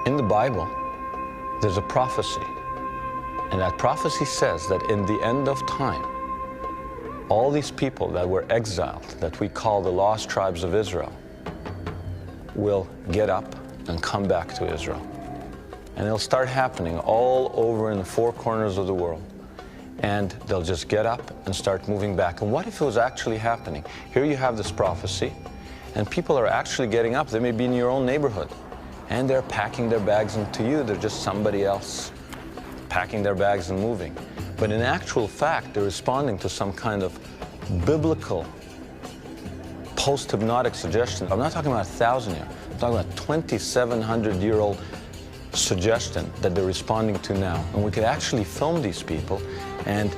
In the Bible, there's a prophecy, and that prophecy says that in the end of time, all these people that were exiled, that we call the lost tribes of Israel, will get up and come back to Israel. And it'll start happening all over in the four corners of the world. And they'll just get up and start moving back. And what if it was actually happening? Here you have this prophecy, and people are actually getting up. They may be in your own neighborhood, and they're packing their bags, and to you, they're just somebody else packing their bags and moving. But in actual fact, they're responding to some kind of biblical post-hypnotic suggestion. I'm not talking about 1,000 years. I'm talking about 2,700-year-old suggestion that they're responding to now. And we could actually film these people and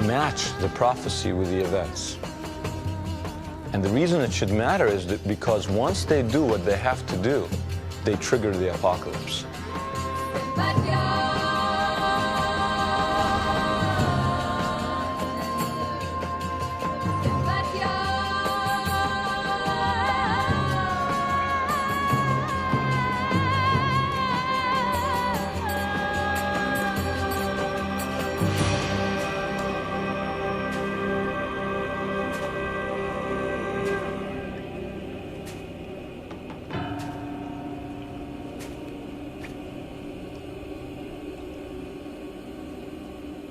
match the prophecy with the events. And the reason it should matter is that because once they do what they have to do, they trigger the apocalypse.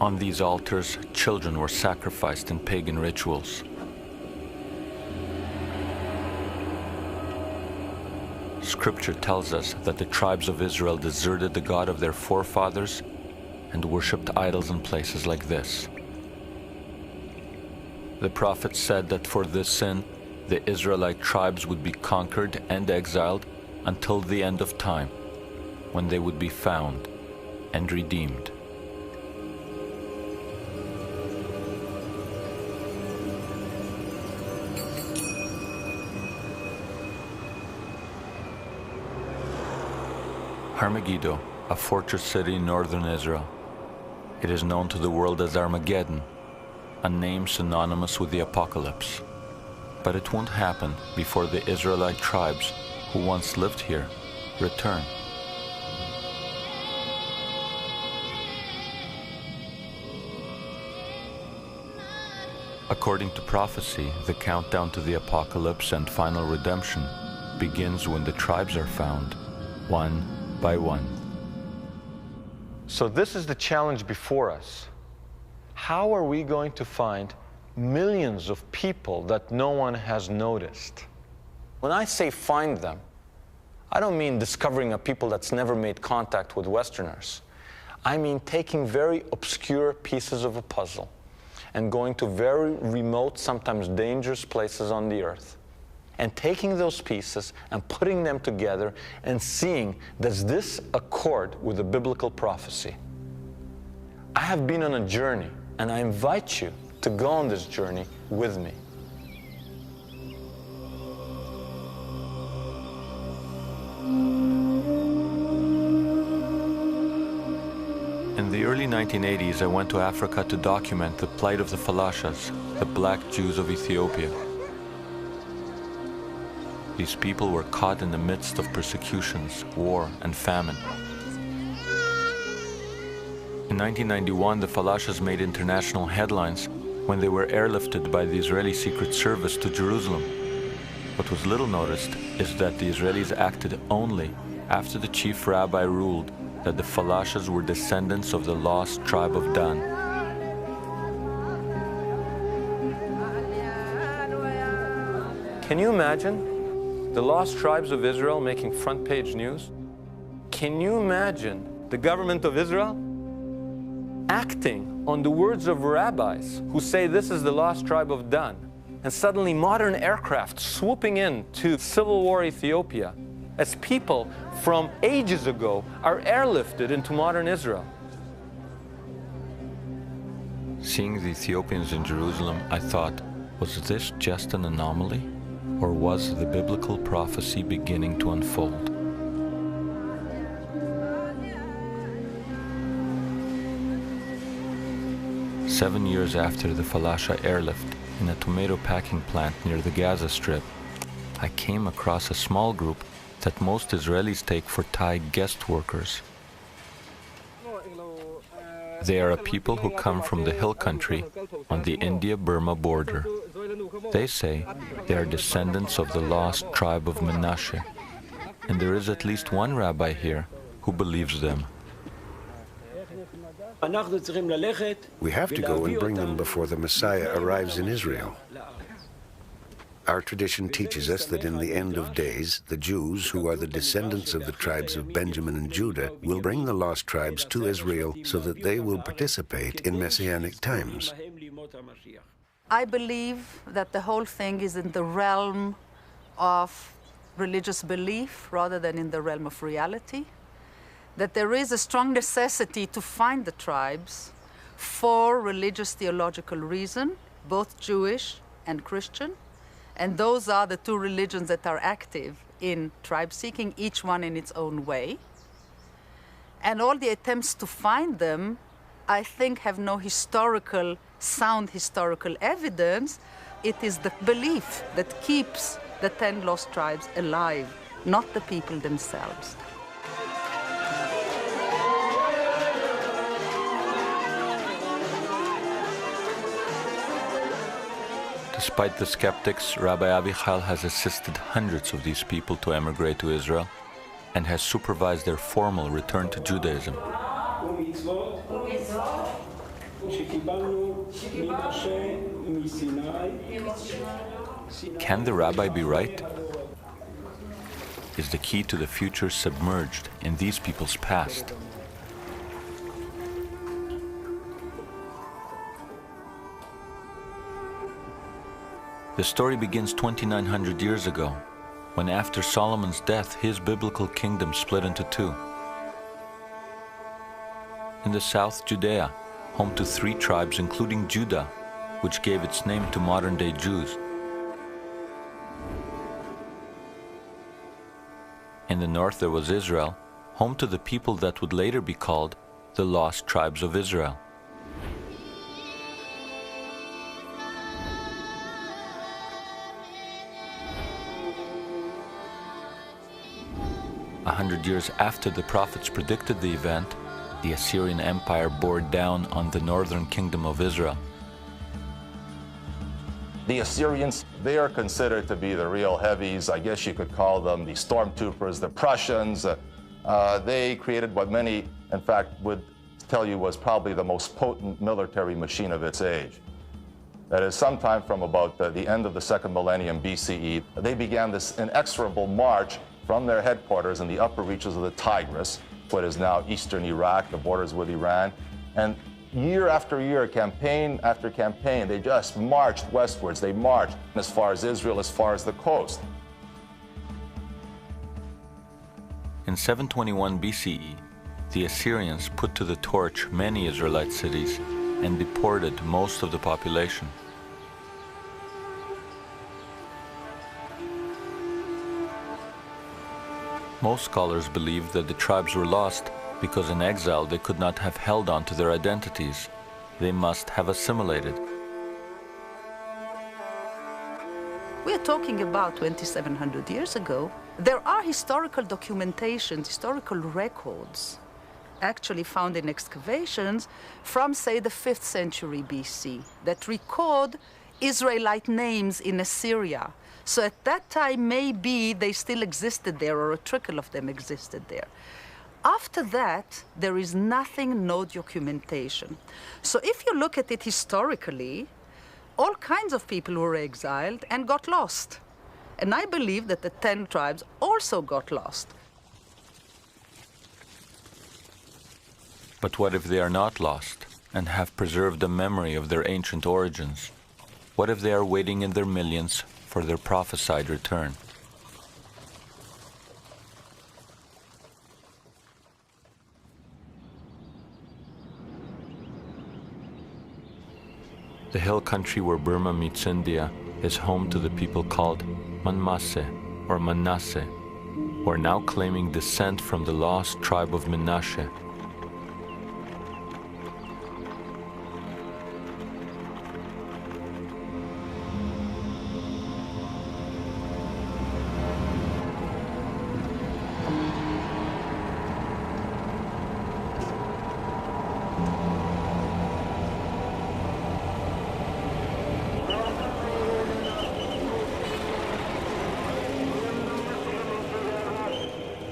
On these altars, children were sacrificed in pagan rituals. Scripture tells us that the tribes of Israel deserted the God of their forefathers and worshipped idols in places like this. The prophet said that for this sin, the Israelite tribes would be conquered and exiled until the end of time, when they would be found and redeemed. Megiddo, a fortress city in northern Israel. It is known to the world as Armageddon, a name synonymous with the apocalypse. But it won't happen before the Israelite tribes, who once lived here, return. According to prophecy, the countdown to the apocalypse and final redemption begins when the tribes are found, one by one. So this is the challenge before us. How are we going to find millions of people that no one has noticed? When I say find them, I don't mean discovering a people that's never made contact with Westerners. I mean taking very obscure pieces of a puzzle and going to very remote, sometimes dangerous places on the earth, and taking those pieces and putting them together and seeing, does this accord with the biblical prophecy? I have been on a journey, and I invite you to go on this journey with me. In the early 1980s, I went to Africa to document the plight of the Falashas, the black Jews of Ethiopia. These people were caught in the midst of persecutions, war, and famine. In 1991, the Falashas made international headlines when they were airlifted by the Israeli Secret Service to Jerusalem. What was little noticed is that the Israelis acted only after the chief rabbi ruled that the Falashas were descendants of the lost tribe of Dan. Can you imagine the lost tribes of Israel making front page news? Can you imagine the government of Israel acting on the words of rabbis who say this is the lost tribe of Dan, and suddenly modern aircraft swooping in to Civil War Ethiopia as people from ages ago are airlifted into modern Israel? Seeing the Ethiopians in Jerusalem, I thought, was this just an anomaly? Or was the biblical prophecy beginning to unfold? Seven years after the Falasha airlift, in a tomato packing plant near the Gaza Strip, I came across a small group that most Israelis take for Thai guest workers. They are a people who come from the hill country on the India-Burma border. They say they are descendants of the lost tribe of Menashe, and there is at least one rabbi here who believes them. We have to go and bring them before the Messiah arrives in Israel. Our tradition teaches us that in the end of days, the Jews, who are the descendants of the tribes of Benjamin and Judah, will bring the lost tribes to Israel so that they will participate in Messianic times. I believe that the whole thing is in the realm of religious belief rather than in the realm of reality. That there is a strong necessity to find the tribes for religious theological reason, both Jewish and Christian. And those are the two religions that are active in tribe seeking, each one in its own way. And all the attempts to find them, I think, have no sound historical evidence. It is the belief that keeps the 10 lost tribes alive, not the people themselves. Despite the skeptics, Rabbi Avichal has assisted hundreds of these people to emigrate to Israel and has supervised their formal return to Judaism. Can the rabbi be right? Is the key to the future submerged in these people's past? The story begins 2,900 years ago, when after Solomon's death, his biblical kingdom split into two. In the south, Judea, home to 3 tribes including Judah, which gave its name to modern-day Jews. In the north there was Israel, home to the people that would later be called the lost tribes of Israel. A 100 years after the prophets predicted the event, the Assyrian Empire bore down on the northern kingdom of Israel. The Assyrians, they are considered to be the real heavies. I guess you could call them the stormtroopers, the Prussians. They created what many, in fact, would tell you was probably the most potent military machine of its age. That is, sometime from about the end of the 2nd millennium BCE, they began this inexorable march from their headquarters in the upper reaches of the Tigris, what is now eastern Iraq, the borders with Iran. And year after year, campaign after campaign, they just marched westwards. They marched as far as Israel, as far as the coast. In 721 BCE, the Assyrians put to the torch many Israelite cities and deported most of the population. Most scholars believe that the tribes were lost because in exile they could not have held on to their identities. They must have assimilated. We are talking about 2,700 years ago. There are historical documentations, historical records, actually found in excavations from, say, the 5th century BC that record Israelite names in Assyria. So at that time, maybe they still existed there, or a trickle of them existed there. After that, there is nothing, no documentation. So if you look at it historically, all kinds of people were exiled and got lost. And I believe that the 10 tribes also got lost. But what if they are not lost and have preserved the memory of their ancient origins? What if they are waiting in their millions for their prophesied return? The hill country where Burma meets India is home to the people called Manmase or Manasseh, who are now claiming descent from the lost tribe of Menashe.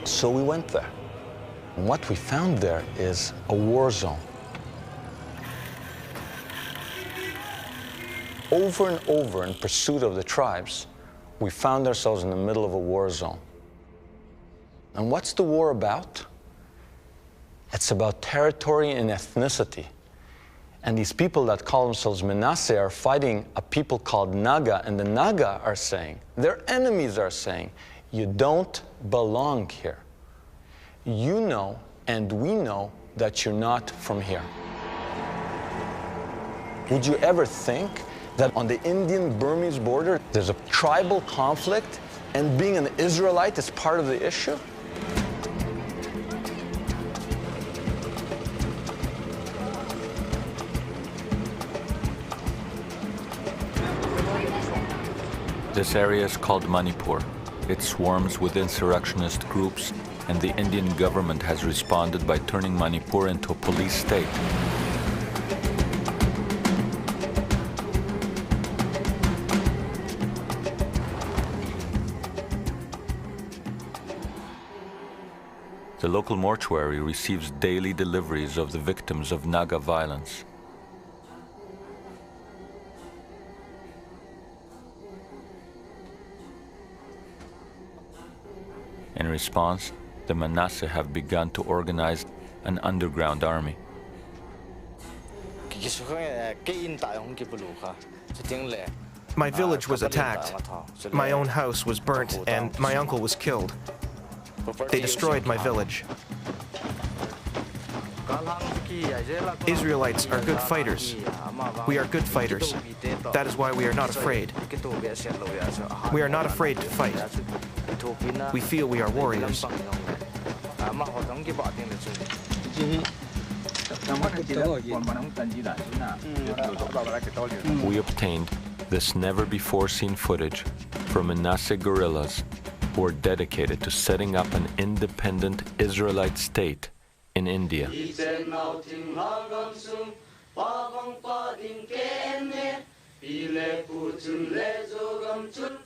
So we went there. And what we found there is a war zone. Over and over in pursuit of the tribes, we found ourselves in the middle of a war zone. And what's the war about? It's about territory and ethnicity. And these people that call themselves Manasseh are fighting a people called Naga, and the Naga are saying, their enemies are saying, you don't belong here. You know, and we know, that you're not from here. Would you ever think that on the Indian-Burmese border, there's a tribal conflict, and being an Israelite is part of the issue? This area is called Manipur. It swarms with insurrectionist groups, and the Indian government has responded by turning Manipur into a police state. The local mortuary receives daily deliveries of the victims of Naga violence. In response, the Manasseh have begun to organize an underground army. My village was attacked. My own house was burnt and my uncle was killed. They destroyed my village. Israelites are good fighters. We are good fighters. That is why we are not afraid. We are not afraid to fight. We feel we are warriors. We obtained this never-before-seen footage from Manasseh guerrillas who are dedicated to setting up an independent Israelite state in India.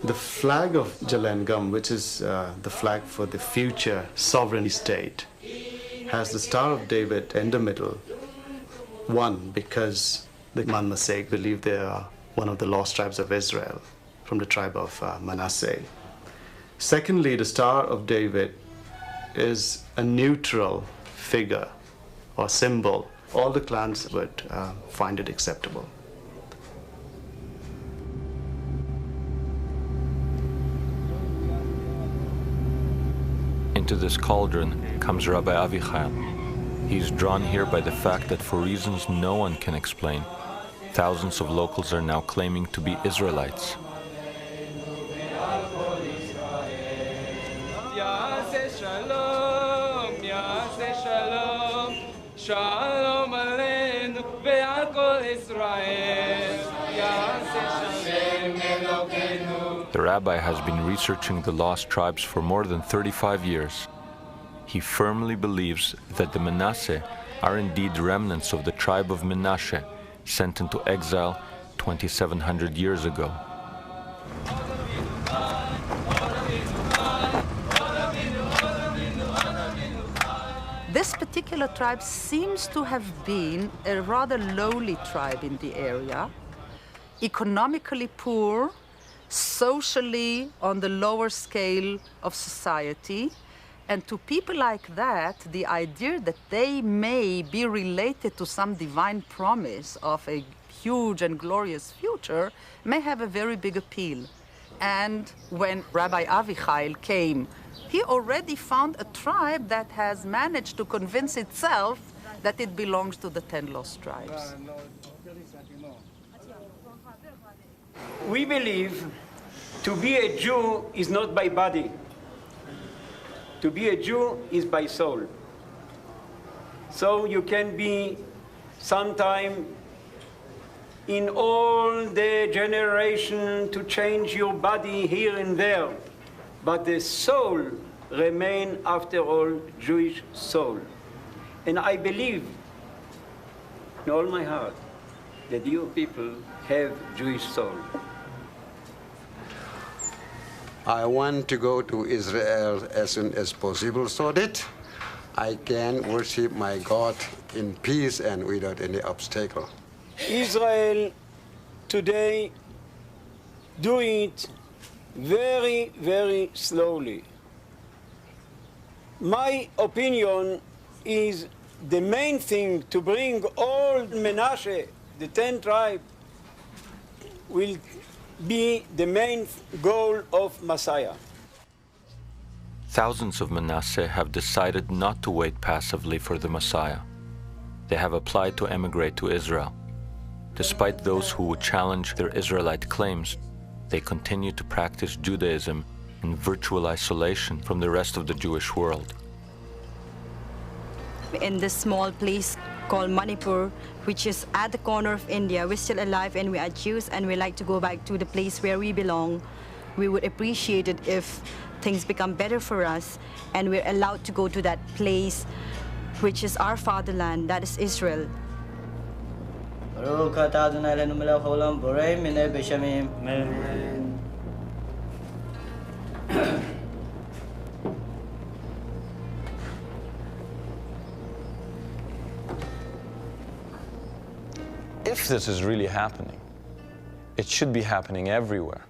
The flag of Jalangam, which is the flag for the future sovereign state, has the Star of David in the middle. One, because the Manasseh believe they are one of the lost tribes of Israel from the tribe of Manasseh. Secondly, the Star of David is a neutral figure or symbol. All the clans would find it acceptable. Into this cauldron comes Rabbi Avichai. He's drawn here by the fact that for reasons no one can explain, thousands of locals are now claiming to be Israelites. The rabbi has been researching the lost tribes for more than 35 years. He firmly believes that the Manasseh are indeed remnants of the tribe of Menashe, sent into exile 2,700 years ago. This particular tribe seems to have been a rather lowly tribe in the area, economically poor, socially on the lower scale of society. And to people like that, the idea that they may be related to some divine promise of a huge and glorious future may have a very big appeal. And when Rabbi Avichai came, he already found a tribe that has managed to convince itself that it belongs to the 10 lost tribes. We believe to be a Jew is not by body. To be a Jew is by soul. So you can be sometime in all the generation to change your body here and there, but the soul remain after all Jewish soul. And I believe in all my heart that you people have Jewish soul. I want to go to Israel as soon as possible so that I can worship my God in peace and without any obstacle. Israel today do it very, very slowly. My opinion is the main thing to bring all Menashe, the 10 tribes, will be the main goal of Messiah. Thousands of Manasseh have decided not to wait passively for the Messiah. They have applied to emigrate to Israel. Despite those who would challenge their Israelite claims, they continue to practice Judaism in virtual isolation from the rest of the Jewish world. In this small place called Manipur, which is at the corner of India, we're still alive and we are Jews and we like to go back to the place where we belong. We would appreciate it if things become better for us and we're allowed to go to that place which is our fatherland, that is Israel. If this is really happening, it should be happening everywhere.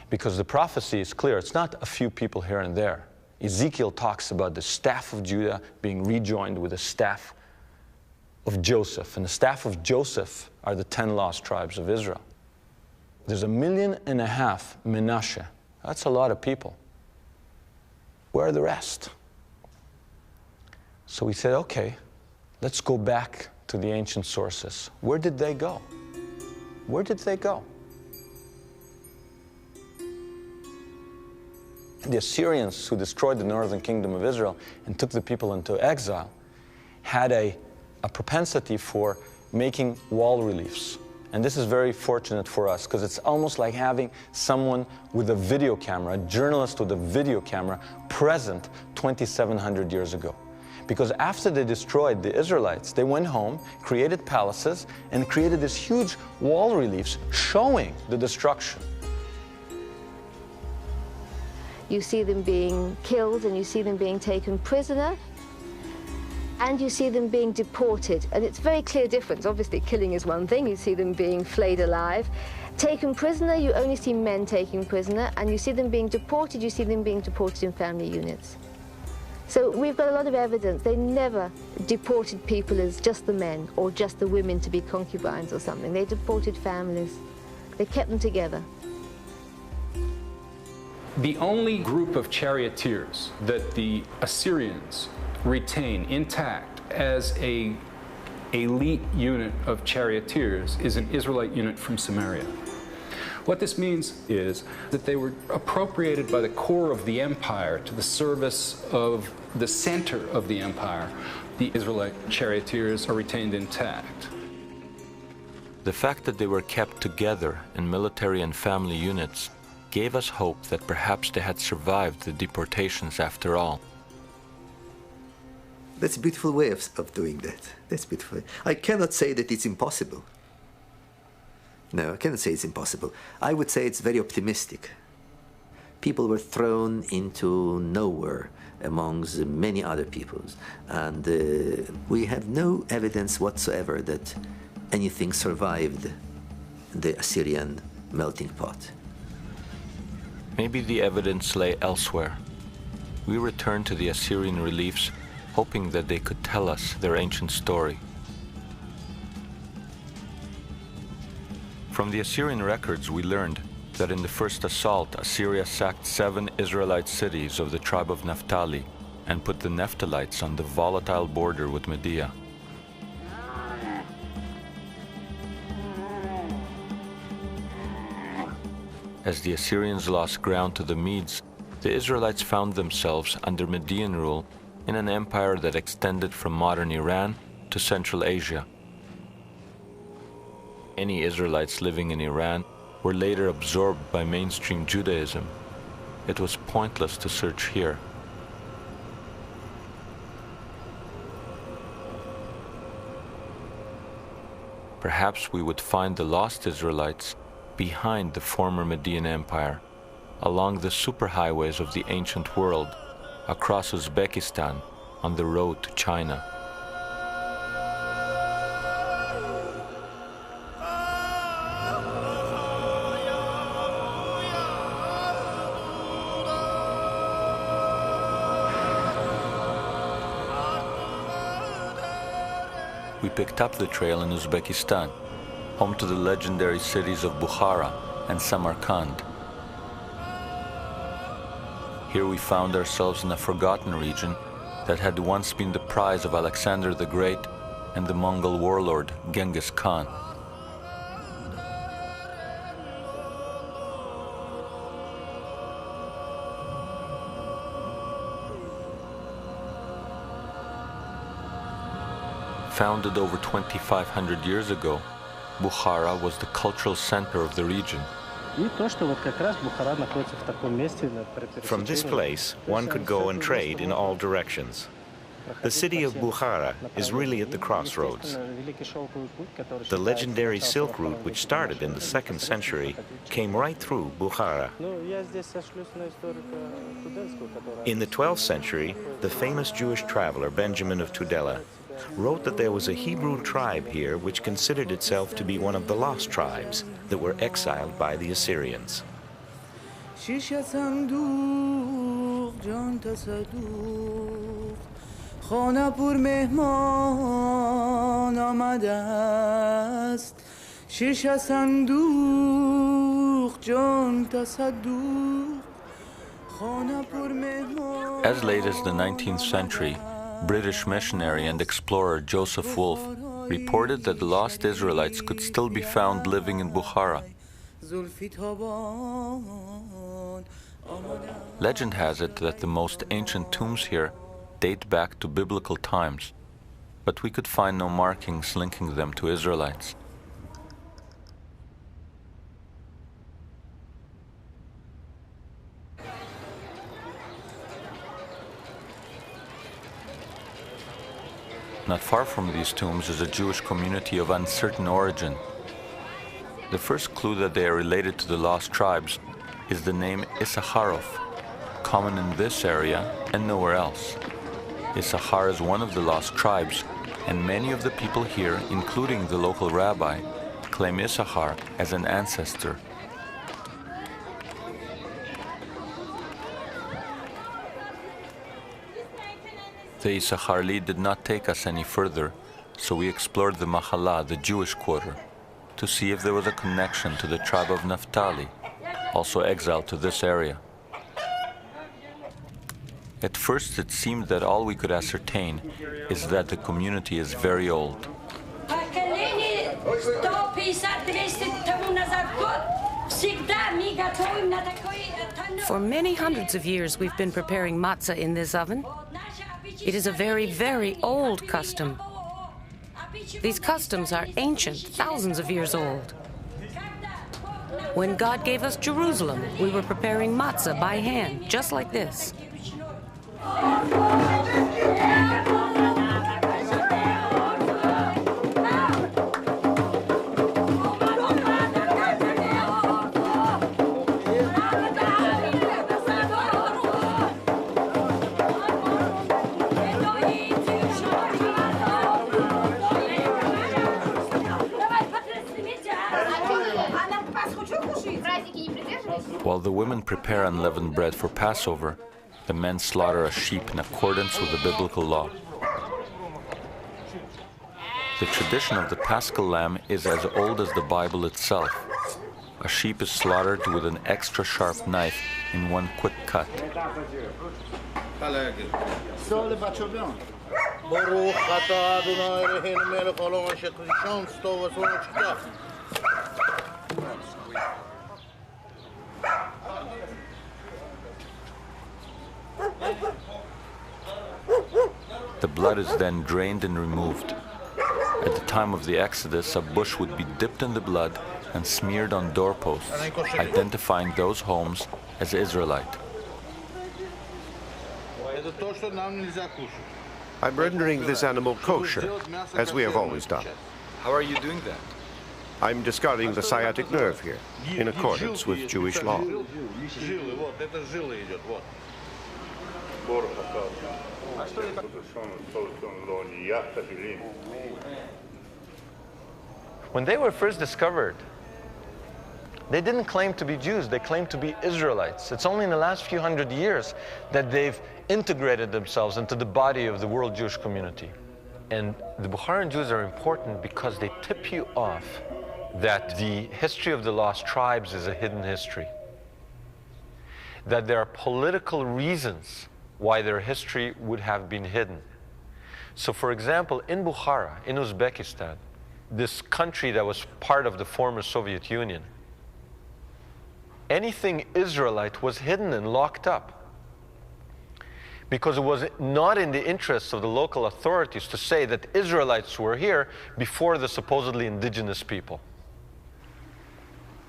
Because the prophecy is clear. It's not a few people here and there. Ezekiel talks about the staff of Judah being rejoined with the staff of Joseph. And the staff of Joseph are the 10 lost tribes of Israel. There's 1.5 million Menashe. That's a lot of people. Where are the rest? So we said, okay, let's go back to the ancient sources. Where did they go? Where did they go? The Assyrians, who destroyed the northern kingdom of Israel and took the people into exile, had a propensity for making wall reliefs. And this is very fortunate for us, because it's almost like having someone with a video camera, a journalist with a video camera, present 2,700 years ago. Because after they destroyed the Israelites, they went home, created palaces, and created these huge wall reliefs showing the destruction. You see them being killed, and you see them being taken prisoner, and you see them being deported. And it's a very clear difference. Obviously, killing is one thing. You see them being flayed alive. Taken prisoner, you only see men taken prisoner, and you see them being deported, you see them being deported in family units. So we've got a lot of evidence. They never deported people as just the men or just the women to be concubines or something. They deported families. They kept them together. The only group of charioteers that the Assyrians retain intact as an elite unit of charioteers is an Israelite unit from Samaria. What this means is that they were appropriated by the core of the empire to the service of the center of the empire. The Israelite charioteers are retained intact. The fact that they were kept together in military and family units gave us hope that perhaps they had survived the deportations after all. That's a beautiful way of doing that. That's beautiful. I cannot say that it's impossible. No, I cannot say it's impossible. I would say it's very optimistic. People were thrown into nowhere amongst many other peoples, and we have no evidence whatsoever that anything survived the Assyrian melting pot. Maybe the evidence lay elsewhere. We returned to the Assyrian reliefs, hoping that they could tell us their ancient story. From the Assyrian records, we learned that in the first assault, Assyria sacked 7 Israelite cities of the tribe of Naphtali and put the Naphtalites on the volatile border with Media. As the Assyrians lost ground to the Medes, the Israelites found themselves under Median rule in an empire that extended from modern Iran to Central Asia. Any Israelites living in Iran were later absorbed by mainstream Judaism. It was pointless to search here. Perhaps we would find the lost Israelites behind the former Median Empire, along the superhighways of the ancient world, across Uzbekistan, on the road to China. We picked up the trail in Uzbekistan, home to the legendary cities of Bukhara and Samarkand. Here we found ourselves in a forgotten region that had once been the prize of Alexander the Great and the Mongol warlord Genghis Khan. Founded over 2,500 years ago, Bukhara was the cultural center of the region. From this place, one could go and trade in all directions. The city of Bukhara is really at the crossroads. The legendary Silk Route, which started in the 2nd century, came right through Bukhara. In the 12th century, the famous Jewish traveler Benjamin of Tudela wrote that there was a Hebrew tribe here which considered itself to be one of the lost tribes that were exiled by the Assyrians. As late as the 19th century, British missionary and explorer Joseph Wolfe reported that the lost Israelites could still be found living in Bukhara. Legend has it that the most ancient tombs here date back to biblical times, but we could find no markings linking them to Israelites. Not far from these tombs is a Jewish community of uncertain origin. The first clue that they are related to the lost tribes is the name Issacharov, common in this area and nowhere else. Issachar is one of the lost tribes, and many of the people here, including the local rabbi, claim Issachar as an ancestor. The Issachar lead did not take us any further, so we explored the Mahala, the Jewish quarter, to see if there was a connection to the tribe of Naphtali, also exiled to this area. At first it seemed that all we could ascertain is that the community is very old. For many hundreds of years we've been preparing matzah in this oven. It is a very, very old custom. These customs are ancient, thousands of years old. When God gave us Jerusalem, we were preparing matzah by hand, just like this. While the women prepare unleavened bread for Passover, the men slaughter a sheep in accordance with the biblical law. The tradition of the Paschal lamb is as old as the Bible itself. A sheep is slaughtered with an extra sharp knife in one quick cut. The blood is then drained and removed. At the time of the Exodus, a bush would be dipped in the blood and smeared on doorposts, identifying those homes as Israelite. I'm rendering this animal kosher, as we have always done. How are you doing that? I'm discarding the sciatic nerve here, in accordance with Jewish law. When they were first discovered, they didn't claim to be Jews, they claimed to be Israelites. It's only in the last few hundred years that they've integrated themselves into the body of the world Jewish community. And the Bukharan Jews are important because they tip you off that the history of the lost tribes is a hidden history. That there are political reasons why their history would have been hidden. So for example, in Bukhara, in Uzbekistan, this country that was part of the former Soviet Union, anything Israelite was hidden and locked up because it was not in the interests of the local authorities to say that Israelites were here before the supposedly indigenous people.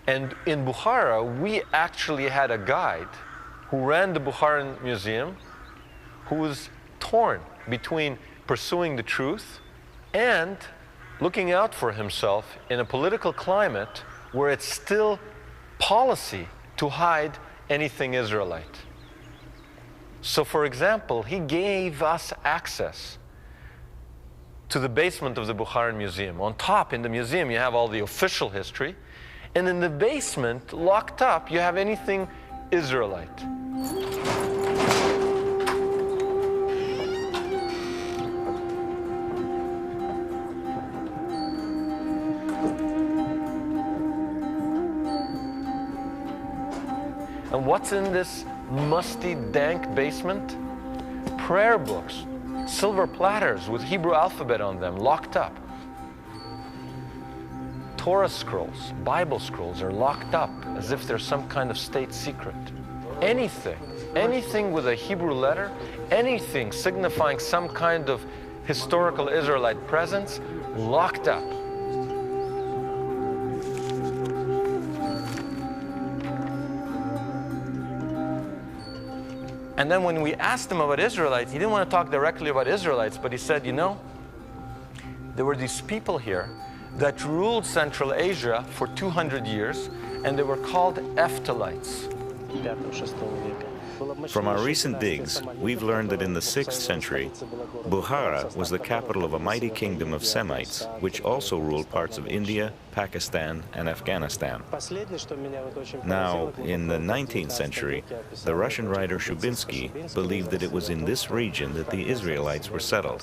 And in Bukhara, we actually had a guide who ran the Bukharan Museum who was torn between pursuing the truth and looking out for himself in a political climate where it's still policy to hide anything Israelite. So for example, he gave us access to the basement of the Bukharan Museum. On top in the museum you have all the official history, and in the basement, locked up, you have anything Israelite. And what's in this musty, dank basement? Prayer books, silver platters with Hebrew alphabet on them, locked up. Torah scrolls, Bible scrolls are locked up as if they're some kind of state secret. Anything with a Hebrew letter, anything signifying some kind of historical Israelite presence, locked up. And then when we asked him about Israelites, he didn't want to talk directly about Israelites, but he said, you know, there were these people here that ruled Central Asia for 200 years, and they were called Eftalites. From our recent digs, we've learned that in the 6th century, Bukhara was the capital of a mighty kingdom of Semites, which also ruled parts of India, Pakistan, and Afghanistan. Now, in the 19th century, the Russian writer Shubinsky believed that it was in this region that the Israelites were settled.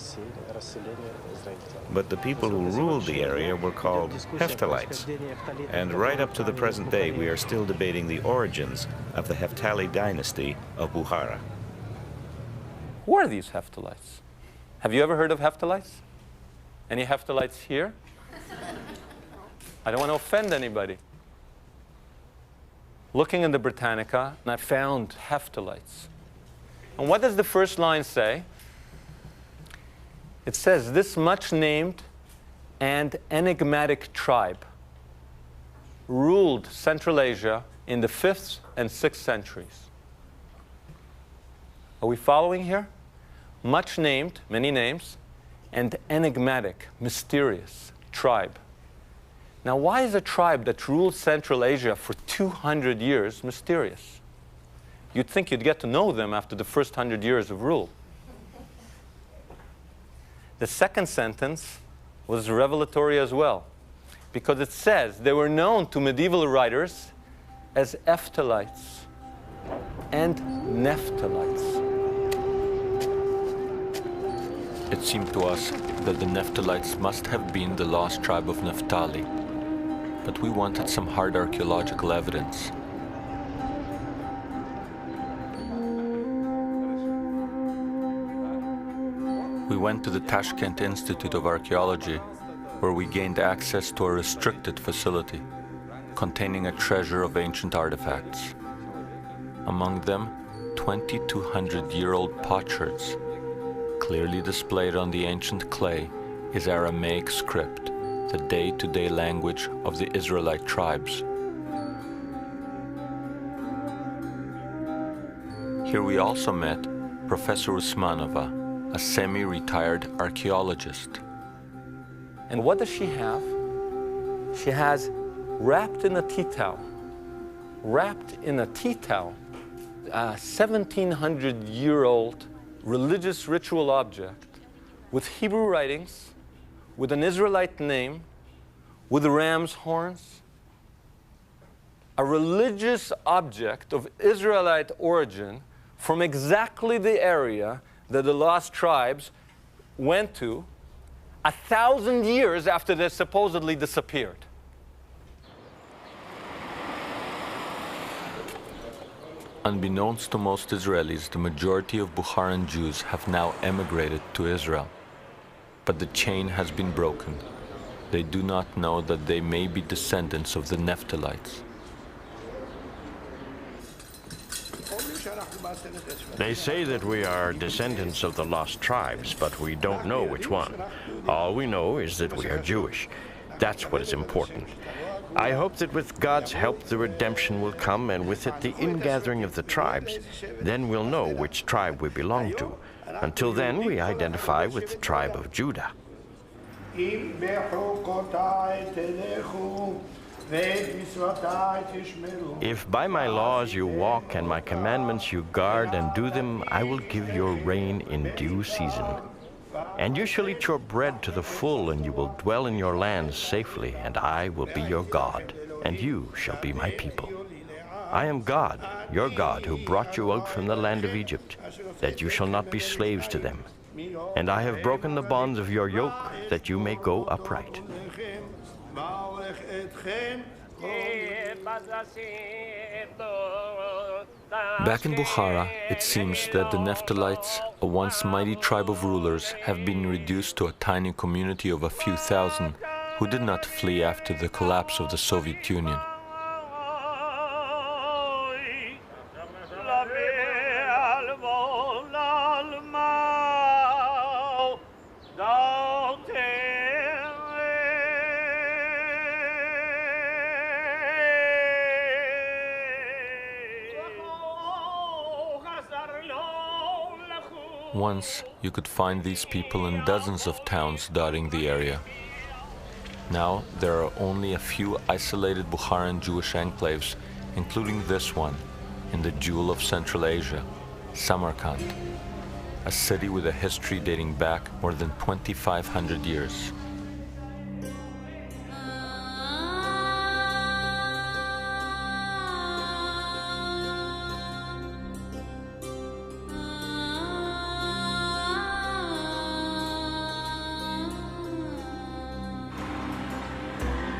But the people who ruled the area were called Heftalites. And right up to the present day, we are still debating the origins of the Heftali dynasty of Bukhara. Who are these Heftalites? Have you ever heard of Heftalites? Any Heftalites here? I don't want to offend anybody. Looking in the Britannica, and I found Heftalites. And what does the first line say? It says, this much-named and enigmatic tribe ruled Central Asia in the 5th and 6th centuries. Are we following here? Much-named, many names, and enigmatic, mysterious tribe. Now, why is a tribe that ruled Central Asia for 200 years mysterious? You'd think you'd get to know them after the first 100 years of rule. The second sentence was revelatory as well, because it says they were known to medieval writers as Eftalites and Nephtalites. It seemed to us that the Nephtalites must have been the lost tribe of Naphtali, but we wanted some hard archaeological evidence. We went to the Tashkent Institute of Archaeology, where we gained access to a restricted facility containing a treasure of ancient artifacts. Among them, 2,200-year-old potsherds. Clearly displayed on the ancient clay is Aramaic script, the day-to-day language of the Israelite tribes. Here we also met Professor Usmanova, a semi-retired archaeologist. And what does she have? she has wrapped in a tea towel, a 1700-year-old religious ritual object with Hebrew writings, with an Israelite name, with ram's horns, a religious object of Israelite origin from exactly the area that the lost tribes went to 1,000 years after they supposedly disappeared. Unbeknownst to most Israelis, the majority of Bukharan Jews have now emigrated to Israel. But the chain has been broken. They do not know that they may be descendants of the Naphtalites. They say that we are descendants of the lost tribes, but we don't know which one. All we know is that we are Jewish. That's what is important. I hope that with God's help the redemption will come, and with it the ingathering of the tribes. Then we'll know which tribe we belong to. Until then, we identify with the tribe of Judah. If by my laws you walk and my commandments you guard and do them, I will give your rain in due season. And you shall eat your bread to the full, and you will dwell in your land safely, and I will be your God, and you shall be my people. I am God, your God, who brought you out from the land of Egypt, that you shall not be slaves to them. And I have broken the bonds of your yoke, that you may go upright. Back in Bukhara, it seems that the Naphtalites, a once mighty tribe of rulers, have been reduced to a tiny community of a few thousand who did not flee after the collapse of the Soviet Union. Once, you could find these people in dozens of towns dotting the area. Now, there are only a few isolated Bukharan Jewish enclaves, including this one, in the jewel of Central Asia, Samarkand, a city with a history dating back more than 2,500 years.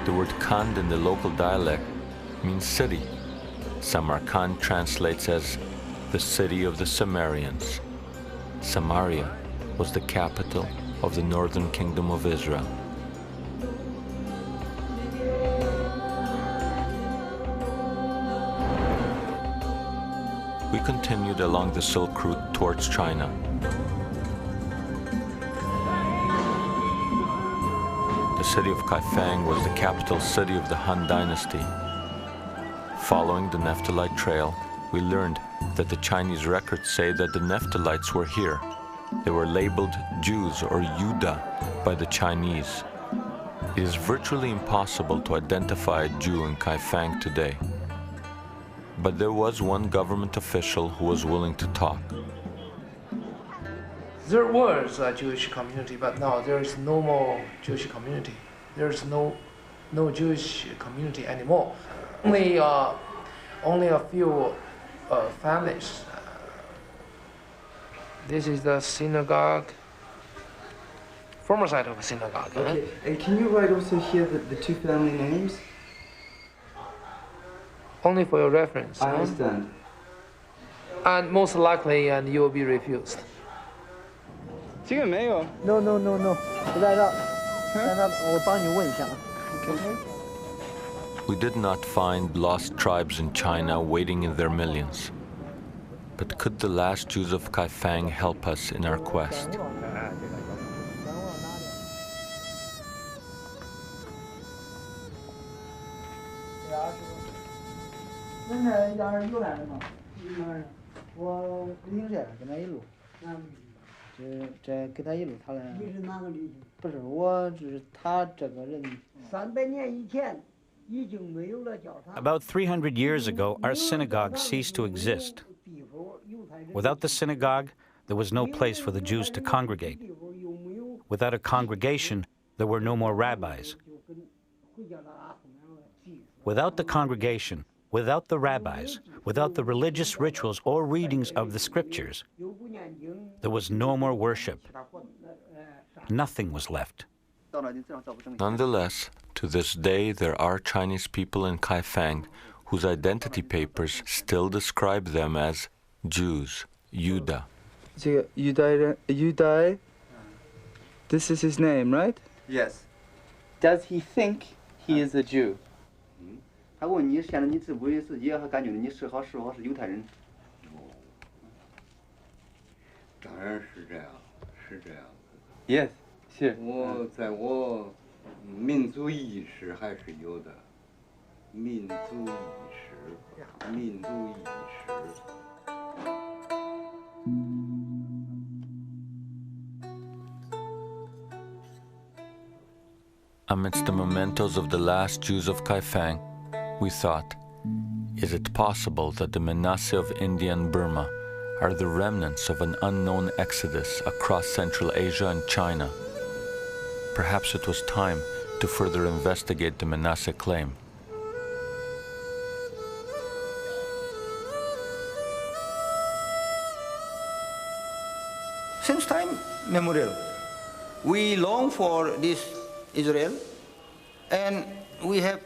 The word Kand in the local dialect means city. Samarkand translates as the city of the Sumerians. Samaria was the capital of the northern kingdom of Israel. We continued along the Silk Route towards China. The city of Kaifeng was the capital city of the Han Dynasty. Following the Naphthalite trail, we learned that the Chinese records say that the Naphtalites were here. They were labeled Jews or Yuda by the Chinese. It is virtually impossible to identify a Jew in Kaifeng today. But there was one government official who was willing to talk. There was a Jewish community, but now there is no more Jewish community. There is no Jewish community anymore. Only a few families. This is the synagogue, former site of a synagogue. Okay, and can you write also here the two family names? Only for your reference. I understand. And most likely, you will be refused. 这个没有。 No, 不在这儿，我帮你问一下。We did not find lost tribes in China waiting in their millions. But could the last Jews of Kaifeng help us in our quest? 这给他一路他来。你是哪个旅行？不是，我只是他这个人。300年以前已经没有了教堂。About 300 years ago, our synagogue ceased to exist. Without the synagogue, there was no place for the Jews to congregate. Without a congregation, there were no more rabbis. Without the congregation, without the rabbis, without the religious rituals or readings of the scriptures, there was no more worship. Nothing was left. Nonetheless, to this day, there are Chinese people in Kaifeng whose identity papers still describe them as Jews, Yuda. Yudai, this is his name, right? Yes. Does he think he is a Jew? 他问你现在你自不自己还感觉你是好是坏是犹太人？当然是这样，是这样。Yes, 是。我在我民族意识还是有的，民族意识，民族意识。Amidst the mementos of the last Jews of Kaifeng, we thought, is it possible that the Manasseh of India and Burma are the remnants of an unknown exodus across Central Asia and China? Perhaps it was time to further investigate the Manasseh claim. Since time memorial, we long for this Israel, and we have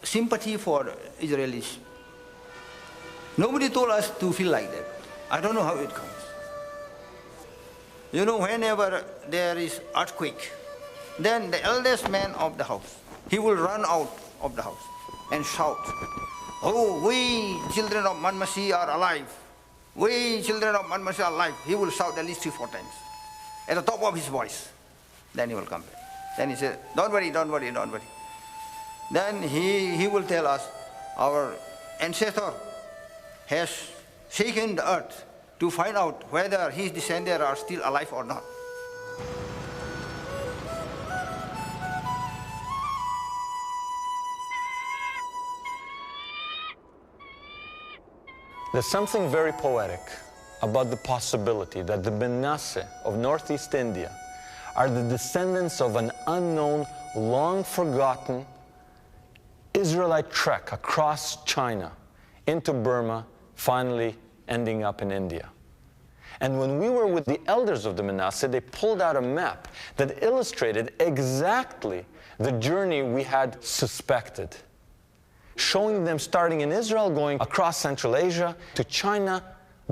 sympathy for Israelis. Nobody told us to feel like that. I don't know how it comes. You know, whenever there is earthquake, then the eldest man of the house, he will run out of the house and shout, "Oh, we children of Manmasi are alive. We children of Manmasi are alive." He will shout at least 3-4 times at the top of his voice. Then he will come back. Then he says, "Don't worry, don't worry, don't worry." Then he will tell us, our ancestor has shaken the earth to find out whether his descendants are still alive or not. There's something very poetic about the possibility that the Manasseh of Northeast India are the descendants of an unknown, long-forgotten Israelite trek across China into Burma, finally ending up in India. And when we were with the elders of the Manasseh, they pulled out a map that illustrated exactly the journey we had suspected, showing them starting in Israel, going across Central Asia to China,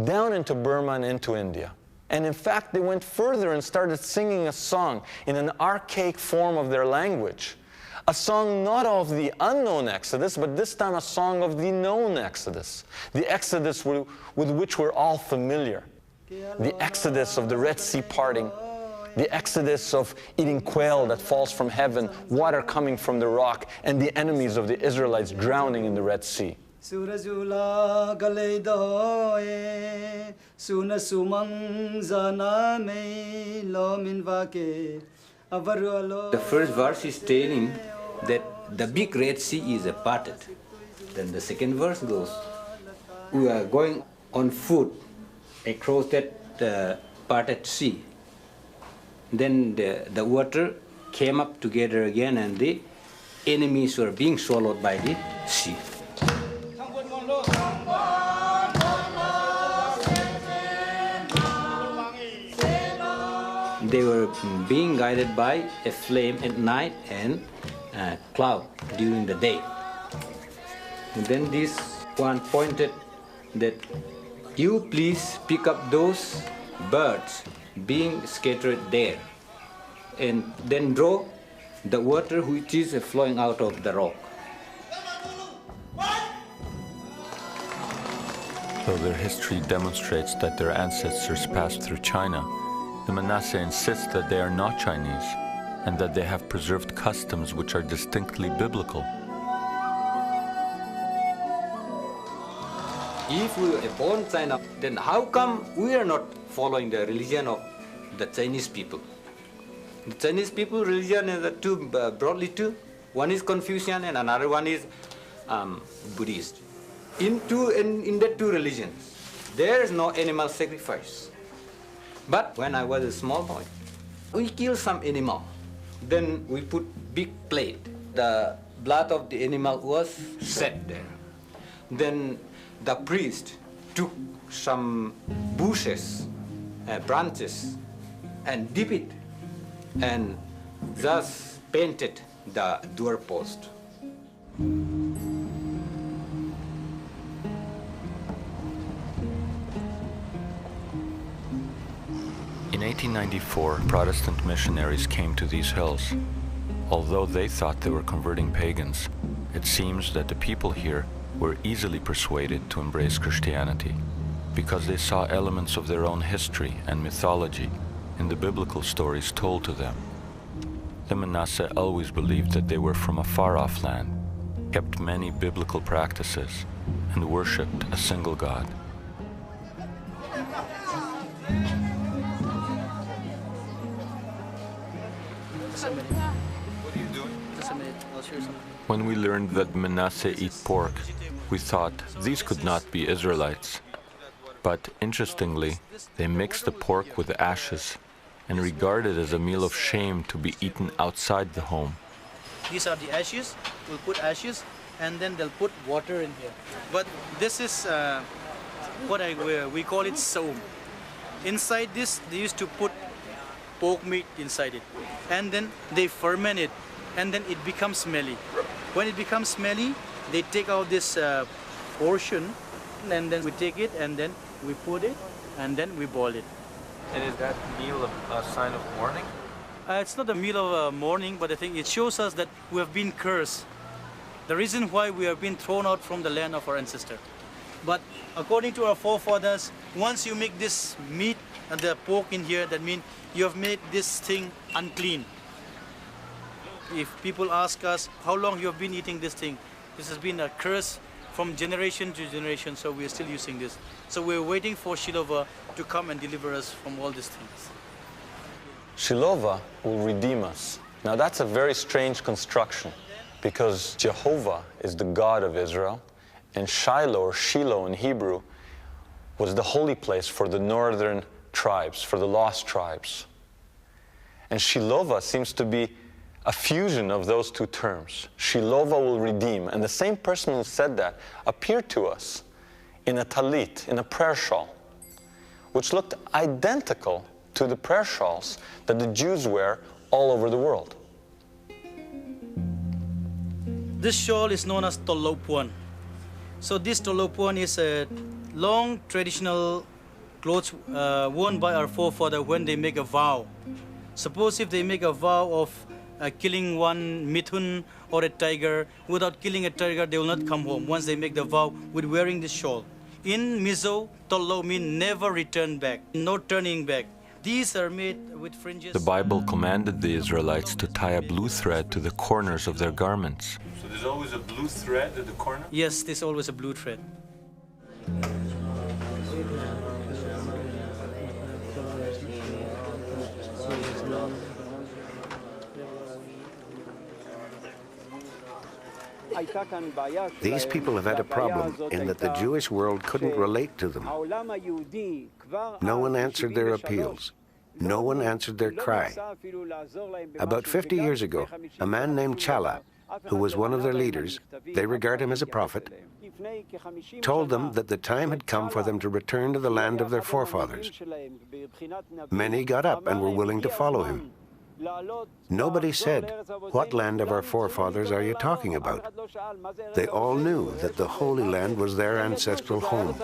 down into Burma and into India. And in fact, they went further and started singing a song in an archaic form of their language. A song not of the unknown Exodus, but this time a song of the known Exodus. The Exodus with which we're all familiar. The Exodus of the Red Sea parting. The Exodus of eating quail that falls from heaven, water coming from the rock, and the enemies of the Israelites drowning in the Red Sea. The first verse is telling that the big Red Sea is parted. Then the second verse goes, we are going on foot across that parted sea. Then the water came up together again and the enemies were being swallowed by the sea. They were being guided by a flame at night and a cloud during the day. And then this one pointed that you please pick up those birds being scattered there and then draw the water which is flowing out of the rock. Though their history demonstrates that their ancestors passed through China, the Manasseh insists that they are not Chinese and that they have preserved customs which are distinctly biblical. If we are born China, then how come we are not following the religion of the Chinese people. The Chinese people religion is broadly two. One is Confucian and another one is Buddhist. In the two religions, there is no animal sacrifice. But when I was a small boy, we kill some animal. Then we put big plate. The blood of the animal was set there. Then the priest took some bushes, branches, and dip it, and thus painted the doorpost. In 1894, Protestant missionaries came to these hills. Although they thought they were converting pagans, it seems that the people here were easily persuaded to embrace Christianity because they saw elements of their own history and mythology in the biblical stories told to them. The Manasseh always believed that they were from a far-off land, kept many biblical practices, and worshipped a single God. What are you doing? Just a minute, I'll show you something. When we learned that Manasseh eat pork, we thought these could not be Israelites. But interestingly, they mixed the pork with ashes and regard it as a meal of shame to be eaten outside the home. These are the ashes. We'll put ashes and then they'll put water in here. But this is what we call it soam. Inside this, they used to put pork meat inside it. And then they ferment it and then it becomes smelly. When it becomes smelly, they take out this portion and then we take it and then we put it and then we boil it. And is that meal a sign of mourning? It's not a meal of mourning, but I think it shows us that we have been cursed. The reason why we have been thrown out from the land of our ancestor. But according to our forefathers, once you make this meat and the pork in here, that means you have made this thing unclean. If people ask us how long you have been eating this thing, this has been a curse from generation to generation, so we are still using this. So we're waiting for Shiloh to come and deliver us from all these things. Shiloh will redeem us. Now that's a very strange construction because Jehovah is the God of Israel and Shiloh, or Shiloh in Hebrew, was the holy place for the northern tribes, for the lost tribes. And Shiloh seems to be a fusion of those two terms. Shiloh will redeem. And the same person who said that appeared to us in a talit, in a prayer shawl, which looked identical to the prayer shawls that the Jews wear all over the world. This shawl is known as tolopuan. So this tolopuan is a long traditional clothes worn by our forefathers when they make a vow. Suppose if they make a vow of killing one mithun or a tiger, without killing a tiger they will not come home once they make the vow with wearing this shawl. In Mizo, tolo means never return back, no turning back. These are made with fringes. The Bible commanded the Israelites to tie a blue thread to the corners of their garments. So there's always a blue thread at the corner? Yes, there's always a blue thread. These people have had a problem in that the Jewish world couldn't relate to them. No one answered their appeals. No one answered their cry. About 50 years ago, a man named Chala, who was one of their leaders, they regard him as a prophet, told them that the time had come for them to return to the land of their forefathers. Many got up and were willing to follow him. Nobody said, "What land of our forefathers are you talking about?" They all knew that the Holy Land was their ancestral home.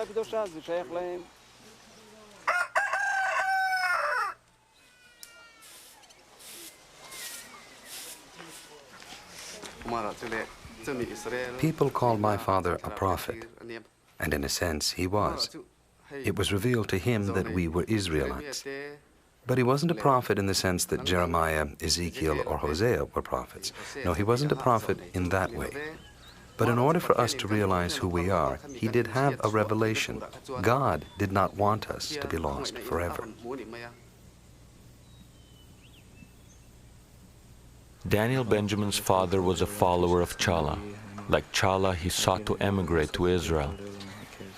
People called my father a prophet, and in a sense he was. It was revealed to him that we were Israelites. But he wasn't a prophet in the sense that Jeremiah, Ezekiel, or Hosea were prophets. No, he wasn't a prophet in that way. But in order for us to realize who we are, he did have a revelation. God did not want us to be lost forever. Daniel Benjamin's father was a follower of Chala. Like Chala, he sought to emigrate to Israel.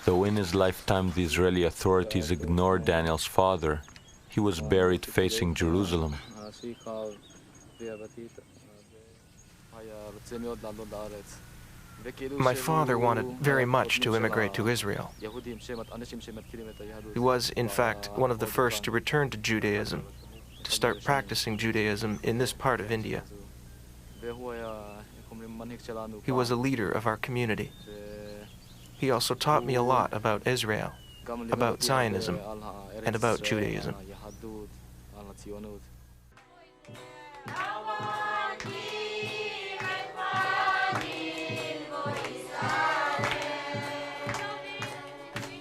Though in his lifetime the Israeli authorities ignored Daniel's father, he was buried facing Jerusalem. My father wanted very much to immigrate to Israel. He was, in fact, one of the first to return to Judaism, to start practicing Judaism in this part of India. He was a leader of our community. He also taught me a lot about Israel, about Zionism, and about Judaism.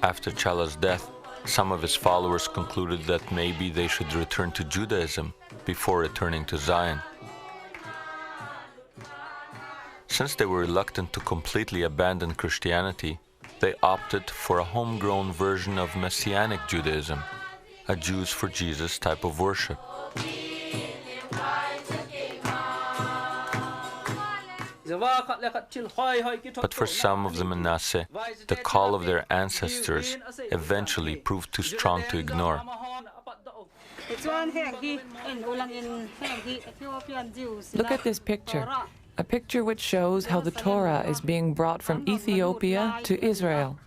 After Chala's death, some of his followers concluded that maybe they should return to Judaism before returning to Zion. Since they were reluctant to completely abandon Christianity, they opted for a homegrown version of Messianic Judaism, a Jews for Jesus type of worship. But for some of the Manasseh, the call of their ancestors eventually proved too strong to ignore. Look at this picture, a picture which shows how the Torah is being brought from Ethiopia to Israel.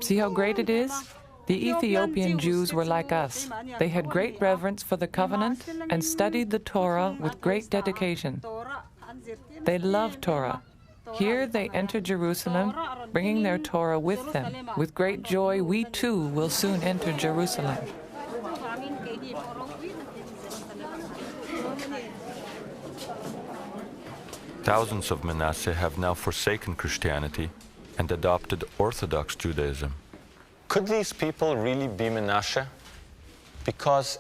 See how great it is? The Ethiopian Jews were like us. They had great reverence for the covenant and studied the Torah with great dedication. They loved Torah. Here they enter Jerusalem, bringing their Torah with them. With great joy, we too will soon enter Jerusalem. Thousands of Manasseh have now forsaken Christianity and adopted Orthodox Judaism. Could these people really be Menashe? Because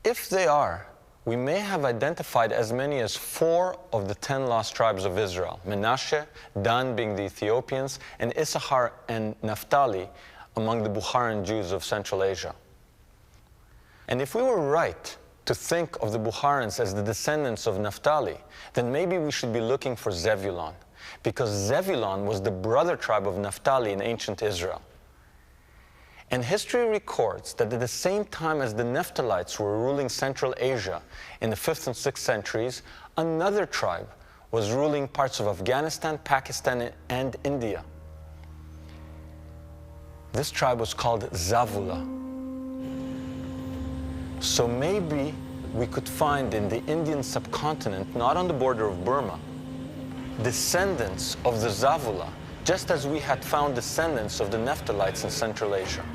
if they are, we may have identified as many as 4 of the 10 lost tribes of Israel. Menashe, Dan being the Ethiopians, and Issachar and Naphtali among the Bukharan Jews of Central Asia. And if we were right to think of the Bukharans as the descendants of Naphtali, then maybe we should be looking for Zebulon, because Zebulon was the brother tribe of Naphtali in ancient Israel. And history records that at the same time as the Naphtalites were ruling Central Asia in the 5th and 6th centuries, another tribe was ruling parts of Afghanistan, Pakistan, and India. This tribe was called Zavula. So maybe we could find in the Indian subcontinent, not on the border of Burma, descendants of the Zavula, just as we had found descendants of the Naphtalites in Central Asia.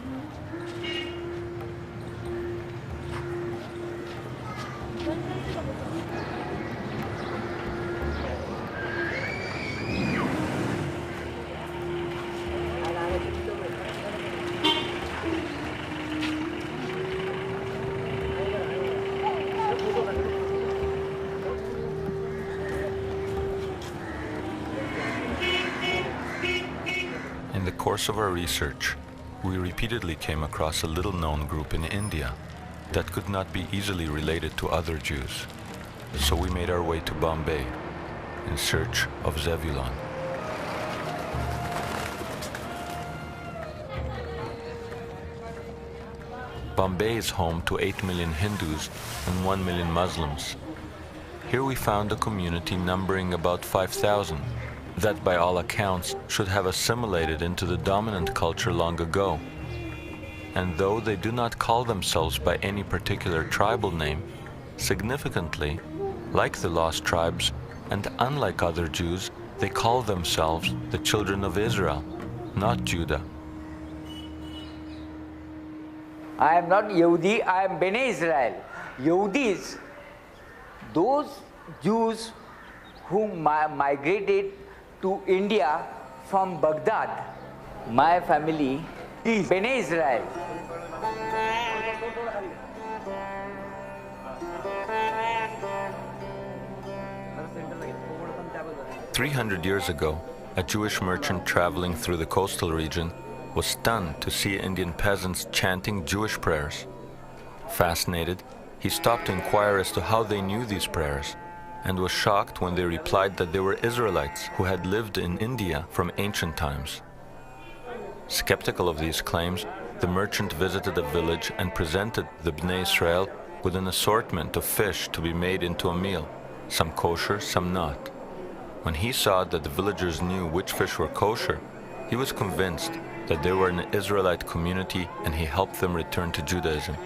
In the course of our research, we repeatedly came across a little-known group in India that could not be easily related to other Jews. So we made our way to Bombay in search of Zebulon. Bombay is home to 8 million Hindus and 1 million Muslims. Here we found a community numbering about 5,000 that by all accounts should have assimilated into the dominant culture long ago. And though they do not call themselves by any particular tribal name, significantly, like the lost tribes, and unlike other Jews, they call themselves the children of Israel, not Judah. I am not Yehudi, I am Bnei Israel. Yehudis, those Jews who migrated to India from Baghdad. My family is Bnei Israel. 300 years ago, a Jewish merchant traveling through the coastal region was stunned to see Indian peasants chanting Jewish prayers. Fascinated, he stopped to inquire as to how they knew these prayers, and was shocked when they replied that they were Israelites who had lived in India from ancient times. Skeptical of these claims, the merchant visited a village and presented the Bnei Israel with an assortment of fish to be made into a meal, some kosher, some not. When he saw that the villagers knew which fish were kosher, he was convinced that they were an Israelite community, and he helped them return to Judaism.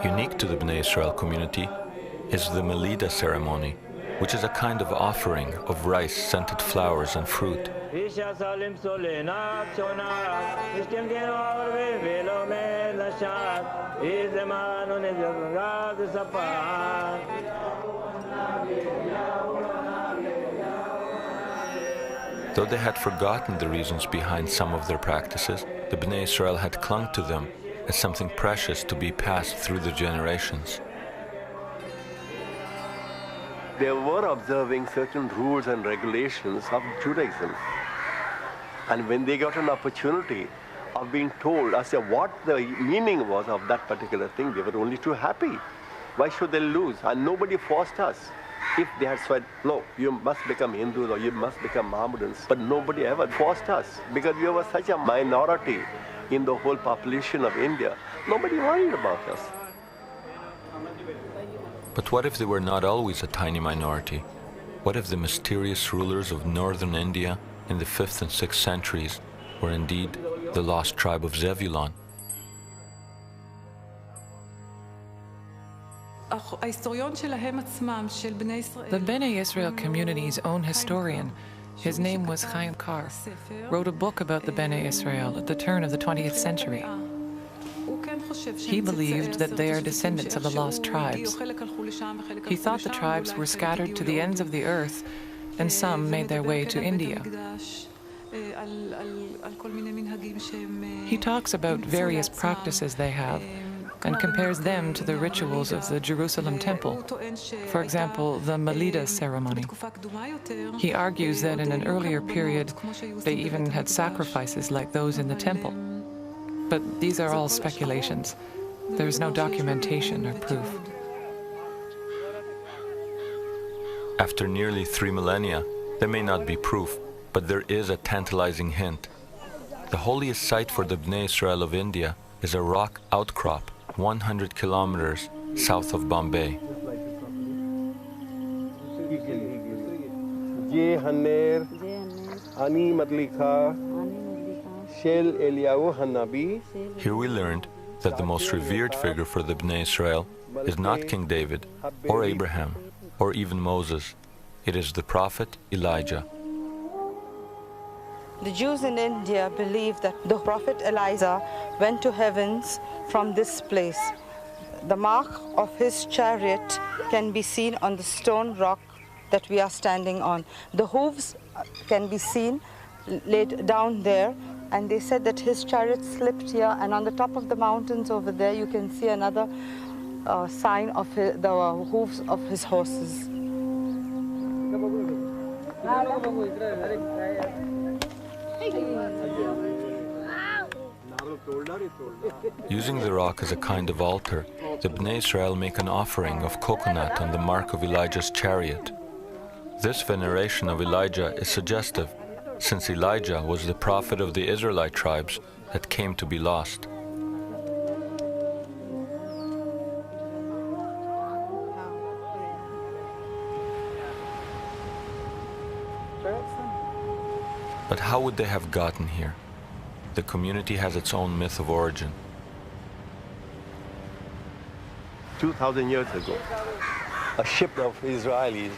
Unique to the Bnei Israel community is the Melida ceremony, which is a kind of offering of rice, scented flowers, and fruit. Though they had forgotten the reasons behind some of their practices, the Bnei Israel had clung to them as something precious to be passed through the generations. They were observing certain rules and regulations of Judaism. And when they got an opportunity of being told as to what the meaning was of that particular thing, they were only too happy. Why should they lose? And nobody forced us. If they had said, no, you must become Hindus or you must become Mohammedans, but nobody ever forced us because we were such a minority in the whole population of India. Nobody worried about us. But what if they were not always a tiny minority? What if the mysterious rulers of northern India in the 5th and 6th centuries were indeed the lost tribe of Zebulun? The Bnei Israel community's own historian, his name was Chaim Kar, wrote a book about the Bnei Israel at the turn of the 20th century. He believed that they are descendants of the lost tribes. He thought the tribes were scattered to the ends of the earth, and some made their way to India. He talks about various practices they have, and compares them to the rituals of the Jerusalem temple. For example, the Melida ceremony. He argues that in an earlier period, they even had sacrifices like those in the temple. But these are all speculations. There is no documentation or proof. After nearly 3 millennia, there may not be proof, but there is a tantalizing hint. The holiest site for the Bnei Israel of India is a rock outcrop 100 kilometers south of Bombay. Here we learned that the most revered figure for the Bnei Israel is not King David, or Abraham, or even Moses. It is the prophet Elijah. The Jews in India believe that the prophet Elijah went to heavens from this place. The mark of his chariot can be seen on the stone rock that we are standing on. The hooves can be seen laid down there, and they said that his chariot slipped here, and on the top of the mountains over there you can see another sign of the hooves of his horses. Using the rock as a kind of altar, the Bnei Israel make an offering of coconut on the mark of Elijah's chariot. This veneration of Elijah is suggestive, since Elijah was the prophet of the Israelite tribes that came to be lost. But how would they have gotten here? The community has its own myth of origin. 2,000 years ago, a ship of Israelis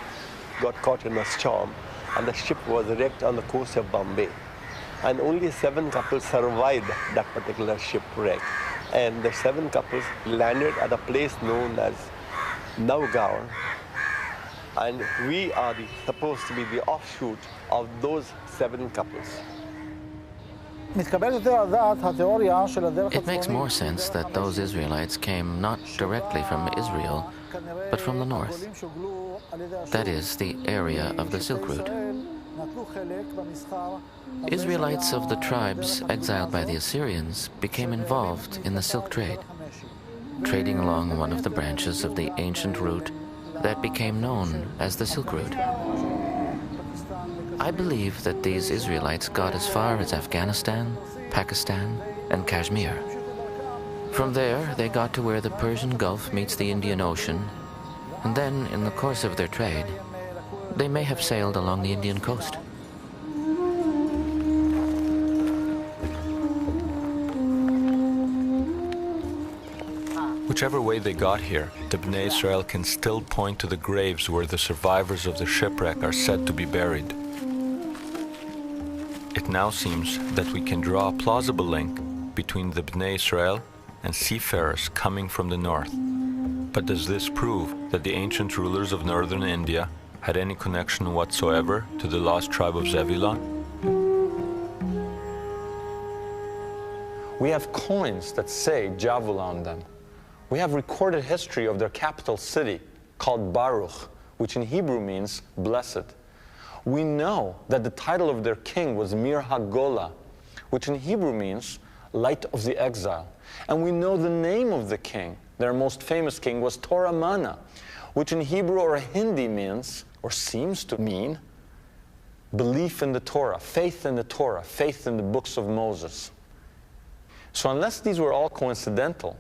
got caught in a storm, and the ship was wrecked on the coast of Bombay. And only 7 couples survived that particular shipwreck. And the 7 couples landed at a place known as Navgaon. And we are supposed to be the offshoot of those 7 couples. It makes more sense that those Israelites came not directly from Israel, but from the north. That is, the area of the Silk Route. Israelites of the tribes exiled by the Assyrians became involved in the silk trade, trading along one of the branches of the ancient route that became known as the Silk Route. I believe that these Israelites got as far as Afghanistan, Pakistan, and Kashmir. From there, they got to where the Persian Gulf meets the Indian Ocean, and then, in the course of their trade, they may have sailed along the Indian coast. Whichever way they got here, the Bnei Israel can still point to the graves where the survivors of the shipwreck are said to be buried. It now seems that we can draw a plausible link between the Bnei Israel and seafarers coming from the north. But does this prove that the ancient rulers of northern India had any connection whatsoever to the lost tribe of Zebulun? We have coins that say Javula on them. We have recorded history of their capital city called Baruch, which in Hebrew means blessed. We know that the title of their king was Mir HaGola, which in Hebrew means light of the exile. And we know the name of the king, their most famous king, was Torah Mana, which in Hebrew or Hindi means, or seems to mean, belief in the Torah, faith in the books of Moses. So unless these were all coincidental,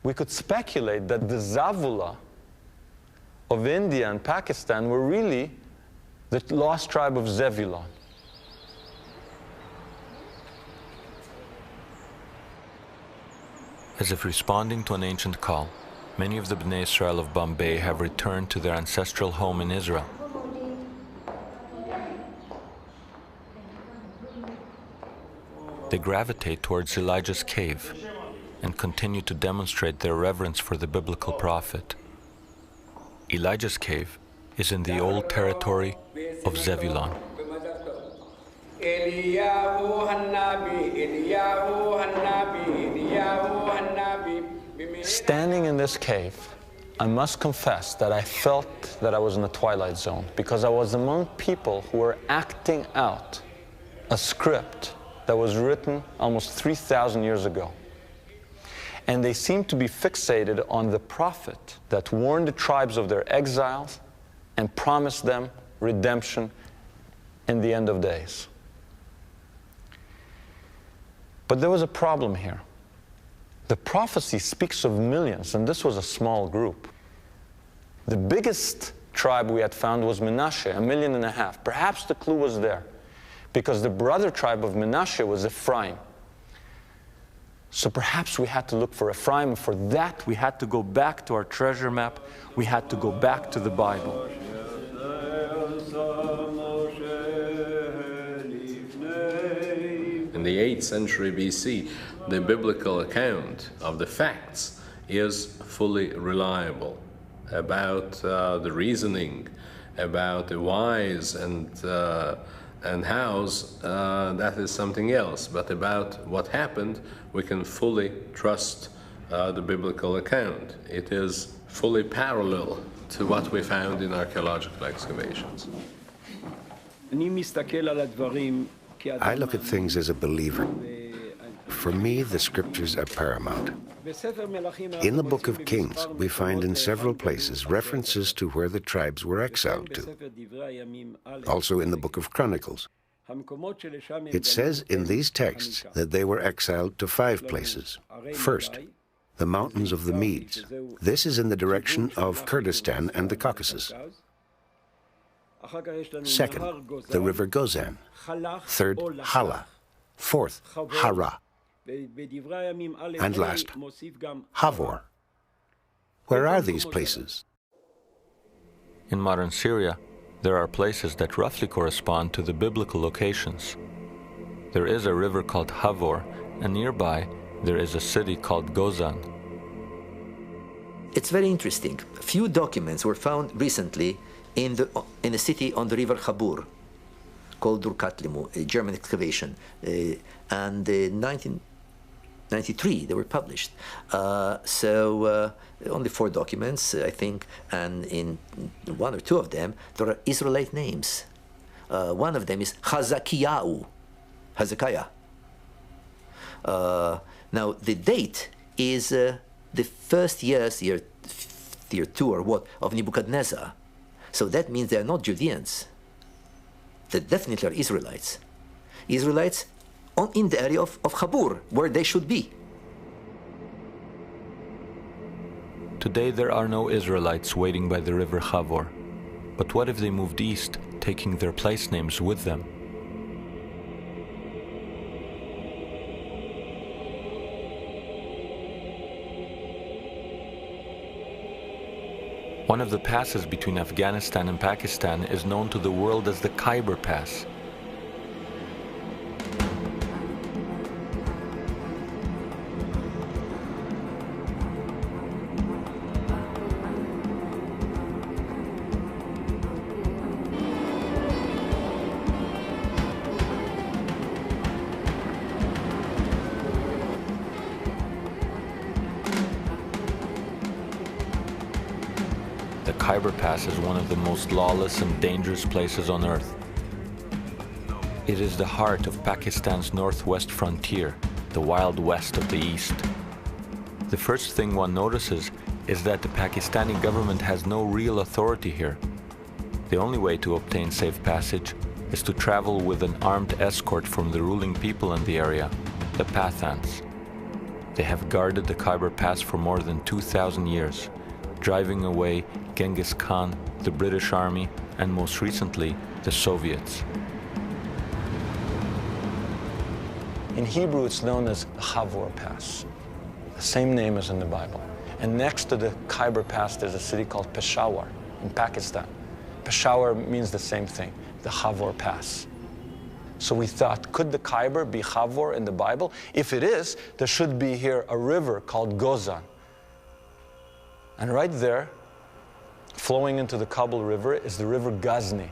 we could speculate that the Zavula of India and Pakistan were really the lost tribe of Zebulun. As if responding to an ancient call, many of the Bnei Israel of Bombay have returned to their ancestral home in Israel. They gravitate towards Elijah's cave and continue to demonstrate their reverence for the biblical prophet. Elijah's cave is in the old territory of Zebulun. Standing in this cave, I must confess that I felt that I was in the twilight zone, because I was among people who were acting out a script that was written almost 3,000 years ago. And they seemed to be fixated on the prophet that warned the tribes of their exiles and promised them redemption in the end of days. But there was a problem here. The prophecy speaks of millions, and this was a small group. The biggest tribe we had found was Menashe, 1.5 million. Perhaps the clue was there, because the brother tribe of Menashe was Ephraim. So perhaps we had to look for Ephraim, and for that we had to go back to our treasure map, we had to go back to the Bible. In the 8th century BC, the biblical account of the facts is fully reliable about the reasoning, about the whys and hows, that is something else. But about what happened, we can fully trust the biblical account. It is fully parallel to what we found in archaeological excavations. I look at things as a believer. For me, the scriptures are paramount. In the Book of Kings, we find in several places references to where the tribes were exiled to. Also in the Book of Chronicles. It says in these texts that they were exiled to 5 places. First, the mountains of the Medes. This is in the direction of Kurdistan and the Caucasus. Second, the river Gozan. Third, Hala. Fourth, Hara. And last, Havor. Where are these places? In modern Syria, there are places that roughly correspond to the biblical locations. There is a river called Havor, and nearby there is a city called Gozan. It's very interesting. A few documents were found recently in a city on the river Habur. called Durkatlimu, a German excavation. And in 1993 they were published. Only 4 documents, I think, and in 1 or 2 of them there are Israelite names. One of them is Hezekiah. Now the date is the first year 2 or what, of Nebuchadnezzar. So that means they are not Judeans. They definitely are Israelites. Israelites in the area of Habur, where they should be. Today there are no Israelites waiting by the river Chavor. But what if they moved east, taking their place names with them? One of the passes between Afghanistan and Pakistan is known to the world as the Khyber Pass. The Khyber Pass is one of the most lawless and dangerous places on earth. It is the heart of Pakistan's northwest frontier, the Wild West of the East. The first thing one notices is that the Pakistani government has no real authority here. The only way to obtain safe passage is to travel with an armed escort from the ruling people in the area, the Pathans. They have guarded the Khyber Pass for more than 2,000 years, driving away Genghis Khan, the British Army, and most recently, the Soviets. In Hebrew, it's known as Chavor Pass, the same name as in the Bible. And next to the Khyber Pass, there's a city called Peshawar in Pakistan. Peshawar means the same thing, the Chavor Pass. So we thought, could the Khyber be Chavor in the Bible? If it is, there should be here a river called Gozan. And right there, flowing into the Kabul River, is the river Ghazni.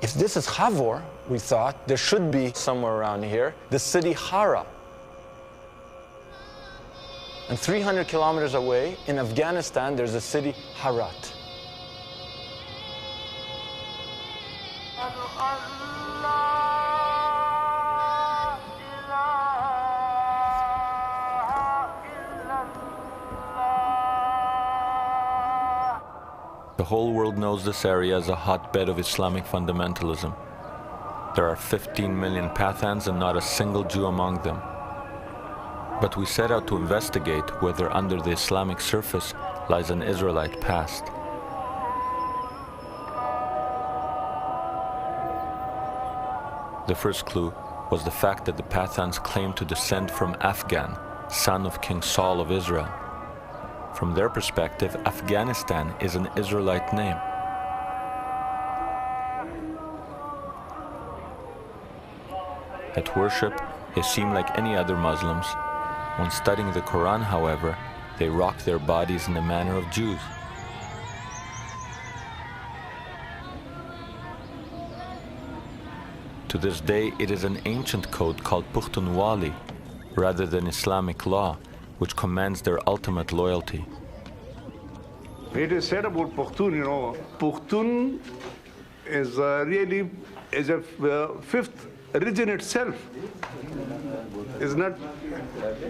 If this is Chavor, we thought, there should be somewhere around here the city Hara. And 300 kilometers away, in Afghanistan, there's a city Herat. The whole world knows this area as a hotbed of Islamic fundamentalism. There are 15 million Pathans and not a single Jew among them. But we set out to investigate whether under the Islamic surface lies an Israelite past. The first clue was the fact that the Pathans claimed to descend from Afghan, son of King Saul of Israel. From their perspective, Afghanistan is an Israelite name. At worship, they seem like any other Muslims. When studying the Quran, however, they rock their bodies in the manner of Jews. To this day, it is an ancient code called Pukhtunwali, rather than Islamic law, which commands their ultimate loyalty. It is said about Pushtun, Pushtun is really is a fifth region itself. Is not.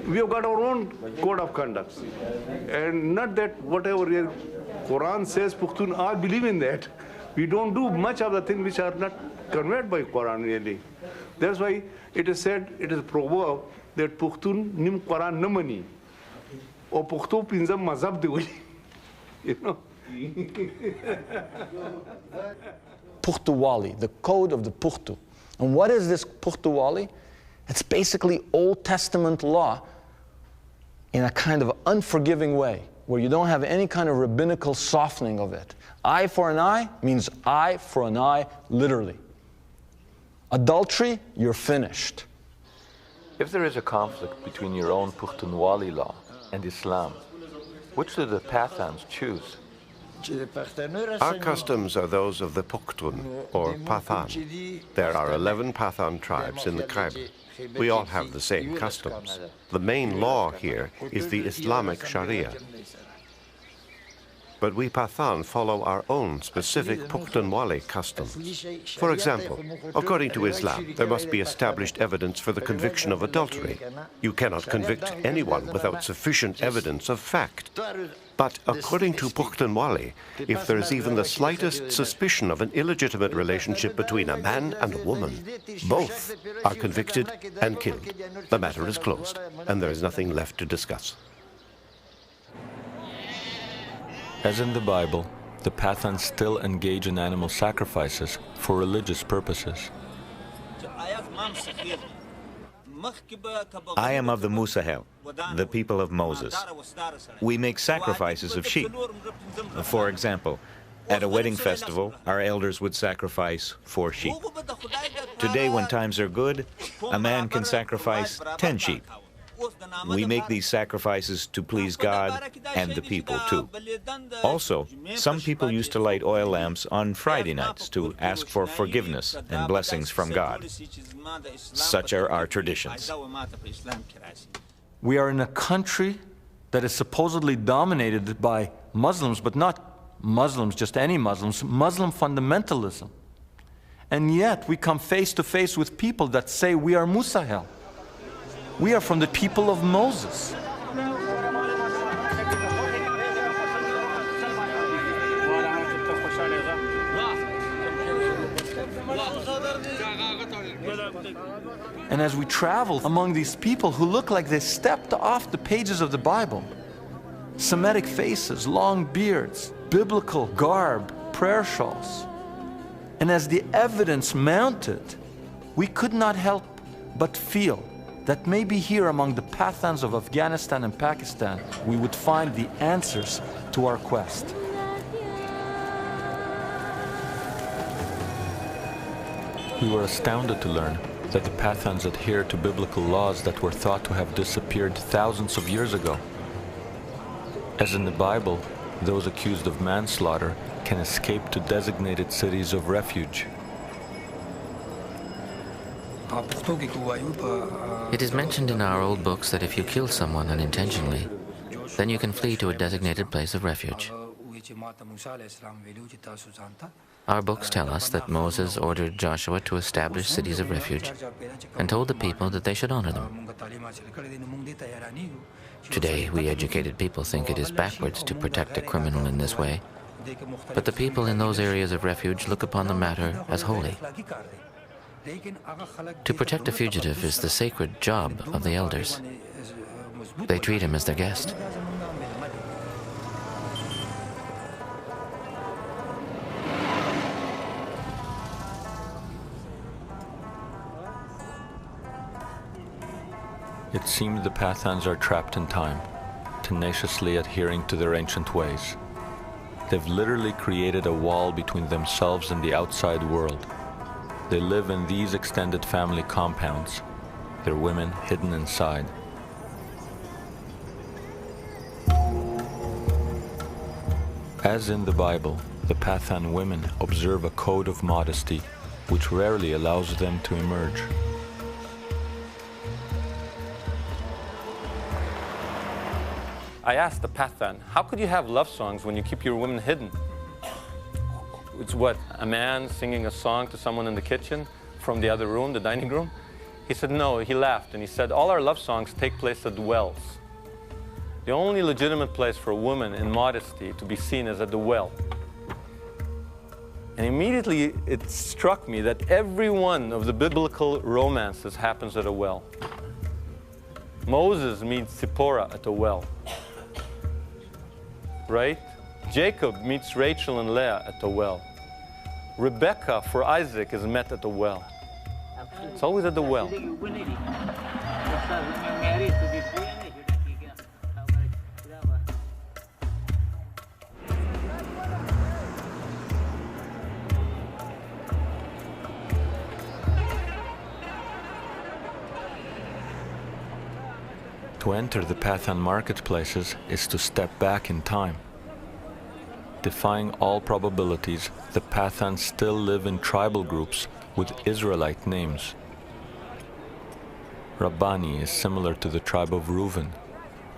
We have got our own code of conduct, and not that whatever the Quran says Pushtun, all believe in that. We don't do much of the things which are not conveyed by Quran really. That's why it is said, it is a proverb that Pushtun nim Quran namani. Or Pukhto pinzam mazhab de Pukhtuwali, the code of the Pukhtu. And what is this Pukhtuwali? It's basically Old Testament law in a kind of unforgiving way, where you don't have any kind of rabbinical softening of it. Eye for an eye means eye for an eye, literally. Adultery, you're finished. If there is a conflict between your own Pukhtunwali law and Islam, Which do the Pathans choose? Our customs are those of the Pukhtun, or Pathan. There are 11 Pathan tribes in the Khyber. We all have the same customs. The main law here is the Islamic Sharia. But we Pathan follow our own specific Pukhtunwali customs. For example, according to Islam, there must be established evidence for the conviction of adultery. You cannot convict anyone without sufficient evidence of fact. But according to Pukhtunwali, if there is even the slightest suspicion of an illegitimate relationship between a man and a woman, both are convicted and killed. The matter is closed, and there is nothing left to discuss. As in the Bible, the Pathans still engage in animal sacrifices for religious purposes. I am of the Musahel, the people of Moses. We make sacrifices of sheep. For example, at a wedding festival, our elders would sacrifice 4 sheep. Today, when times are good, a man can sacrifice 10 sheep. We make these sacrifices to please God and the people too. Also, some people used to light oil lamps on Friday nights to ask for forgiveness and blessings from God. Such are our traditions. We are in a country that is supposedly dominated by Muslims, but not Muslims, just any Muslims, Muslim fundamentalism. And yet we come face to face with people that say we are Musahel. We are from the people of Moses. And as we travel among these people who look like they stepped off the pages of the Bible, Semitic faces, long beards, biblical garb, prayer shawls, and as the evidence mounted, we could not help but feel that maybe here among the Pathans of Afghanistan and Pakistan, we would find the answers to our quest. We were astounded to learn that the Pathans adhere to biblical laws that were thought to have disappeared thousands of years ago. As in the Bible, those accused of manslaughter can escape to designated cities of refuge. It is mentioned in our old books that if you kill someone unintentionally, then you can flee to a designated place of refuge. Our books tell us that Moses ordered Joshua to establish cities of refuge and told the people that they should honor them. Today, we educated people think it is backwards to protect a criminal in this way, but the people in those areas of refuge look upon the matter as holy. To protect a fugitive is the sacred job of the elders. They treat him as their guest. It seemed the Pathans are trapped in time, tenaciously adhering to their ancient ways. They've literally created a wall between themselves and the outside world. They live in these extended family compounds, their women hidden inside. As in the Bible, the Pathan women observe a code of modesty which rarely allows them to emerge. I asked the Pathan, how could you have love songs when you keep your women hidden? It's what, a man singing a song to someone in the kitchen from the other room, the dining room? He said no, he laughed and he said, all our love songs take place at wells. The only legitimate place for a woman in modesty to be seen is at the well. And immediately it struck me that every one of the biblical romances happens at a well. Moses meets Zipporah at a well, right? Jacob meets Rachel and Leah at the well. Rebecca for Isaac is met at the well. It's always at the well. To enter the Pathan marketplaces is to step back in time. Defying all probabilities, the Pathans still live in tribal groups with Israelite names. Rabbani is similar to the tribe of Reuven,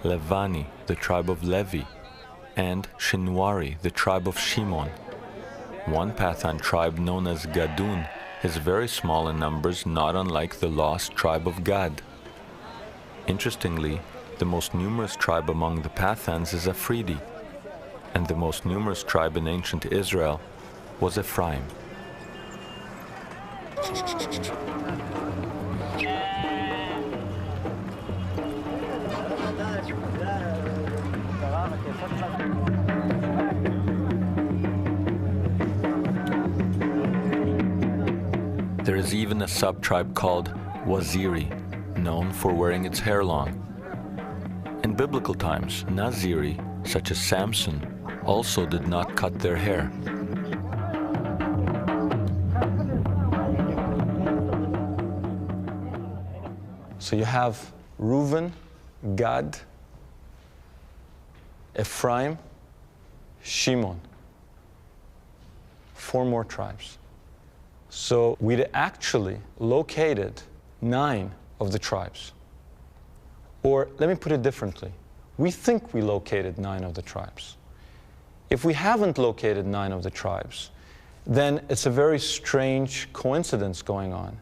Levani, the tribe of Levi, and Shinwari, the tribe of Shimon. One Pathan tribe known as Gadun is very small in numbers, not unlike the lost tribe of Gad. Interestingly, the most numerous tribe among the Pathans is Afridi, and the most numerous tribe in ancient Israel was Ephraim. There is even a sub-tribe called Waziri, known for wearing its hair long. In biblical times, Naziri, such as Samson, also did not cut their hair. So you have Reuven, Gad, Ephraim, Shimon. 4 more tribes. So we'd actually located 9 of the tribes. Or let me put it differently. We think we located 9 of the tribes. If we haven't located 9 of the tribes, then it's a very strange coincidence going on,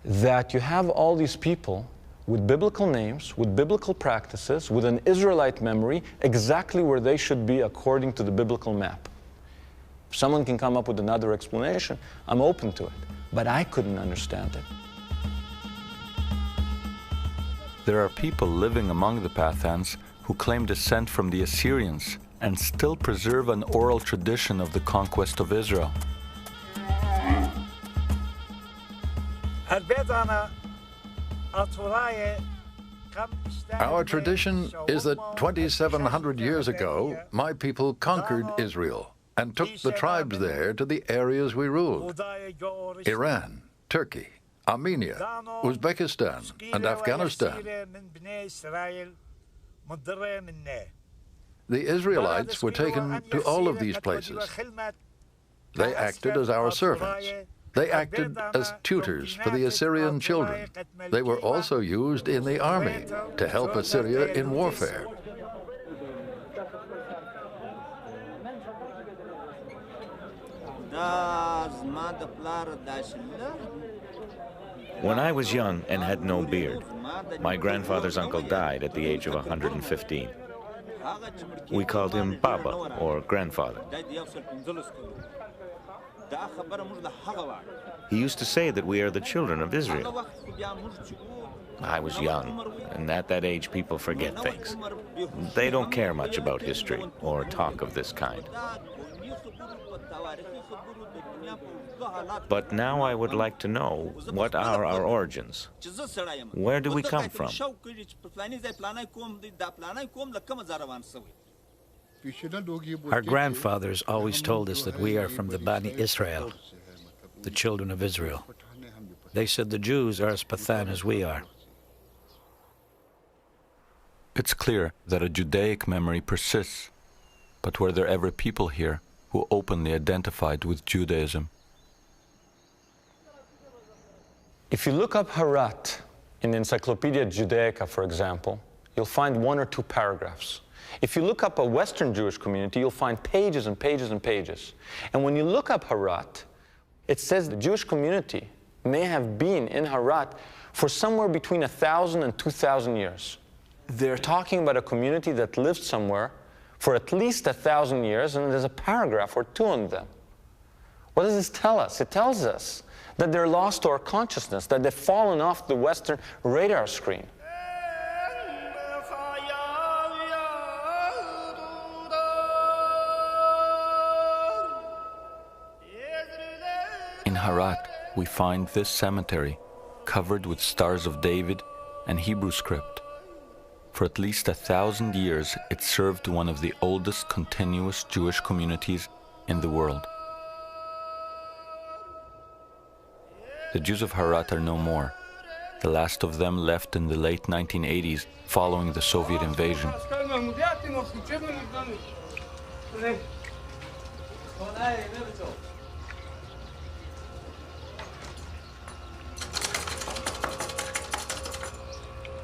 that you have all these people with biblical names, with biblical practices, with an Israelite memory, exactly where they should be according to the biblical map. If someone can come up with another explanation, I'm open to it. But I couldn't understand it. There are people living among the Pathans who claim descent from the Assyrians and still preserve an oral tradition of the conquest of Israel. Our tradition is that 2,700 years ago, my people conquered Israel and took the tribes there to the areas we ruled: Iran, Turkey, Armenia, Uzbekistan, and Afghanistan. The Israelites were taken to all of these places. They acted as our servants. They acted as tutors for the Assyrian children. They were also used in the army to help Assyria in warfare. When I was young and had no beard, my grandfather's uncle died at the age of 115. We called him Baba, or grandfather. He used to say that we are the children of Israel. I was young, and at that age people forget things. They don't care much about history or talk of this kind. But now I would like to know, what are our origins? Where do we come from? Our grandfathers always told us that we are from the Bani Israel, the children of Israel. They said the Jews are as Pathan as we are. It's clear that a Judaic memory persists, but were there ever people here who openly identified with Judaism? If you look up Harat in the Encyclopedia Judaica, for example, you'll find 1 or 2 paragraphs. If you look up a Western Jewish community, you'll find pages and pages and pages. And when you look up Harat, it says the Jewish community may have been in Harat for somewhere between 1,000 and 2,000 years. They're talking about a community that lived somewhere for at least 1,000 years, and there's a paragraph or 2 on them. What does this tell us? It tells us that they're lost to our consciousness, that they've fallen off the Western radar screen. In Harat, we find this cemetery covered with Stars of David and Hebrew script. For at least 1,000 years, it served one of the oldest continuous Jewish communities in the world. The Jews of Harat are no more, The last of them left in the late 1980s following the Soviet invasion.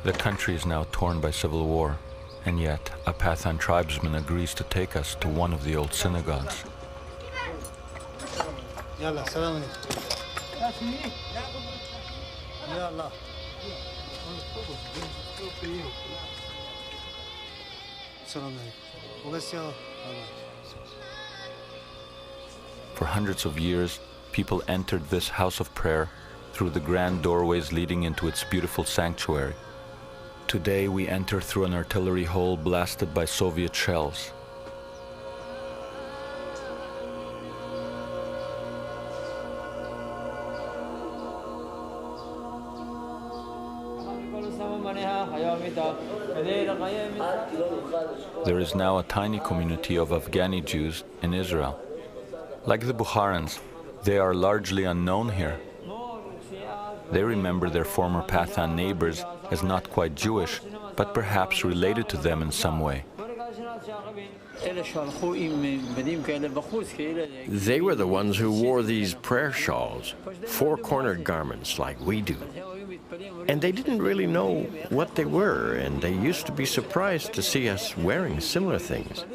The country is now torn by civil war, and yet a Pathan tribesman agrees to take us to one of the old synagogues. For hundreds of years, people entered this house of prayer through the grand doorways leading into its beautiful sanctuary. Today we enter through an artillery hole blasted by Soviet shells. There is now a tiny community of Afghani Jews in Israel. Like the Bukharans, they are largely unknown here. They remember their former Pathan neighbors as not quite Jewish, but perhaps related to them in some way. They were the ones who wore these prayer shawls, four-cornered garments like we do. And they didn't really know what they were, and they used to be surprised to see us wearing similar things.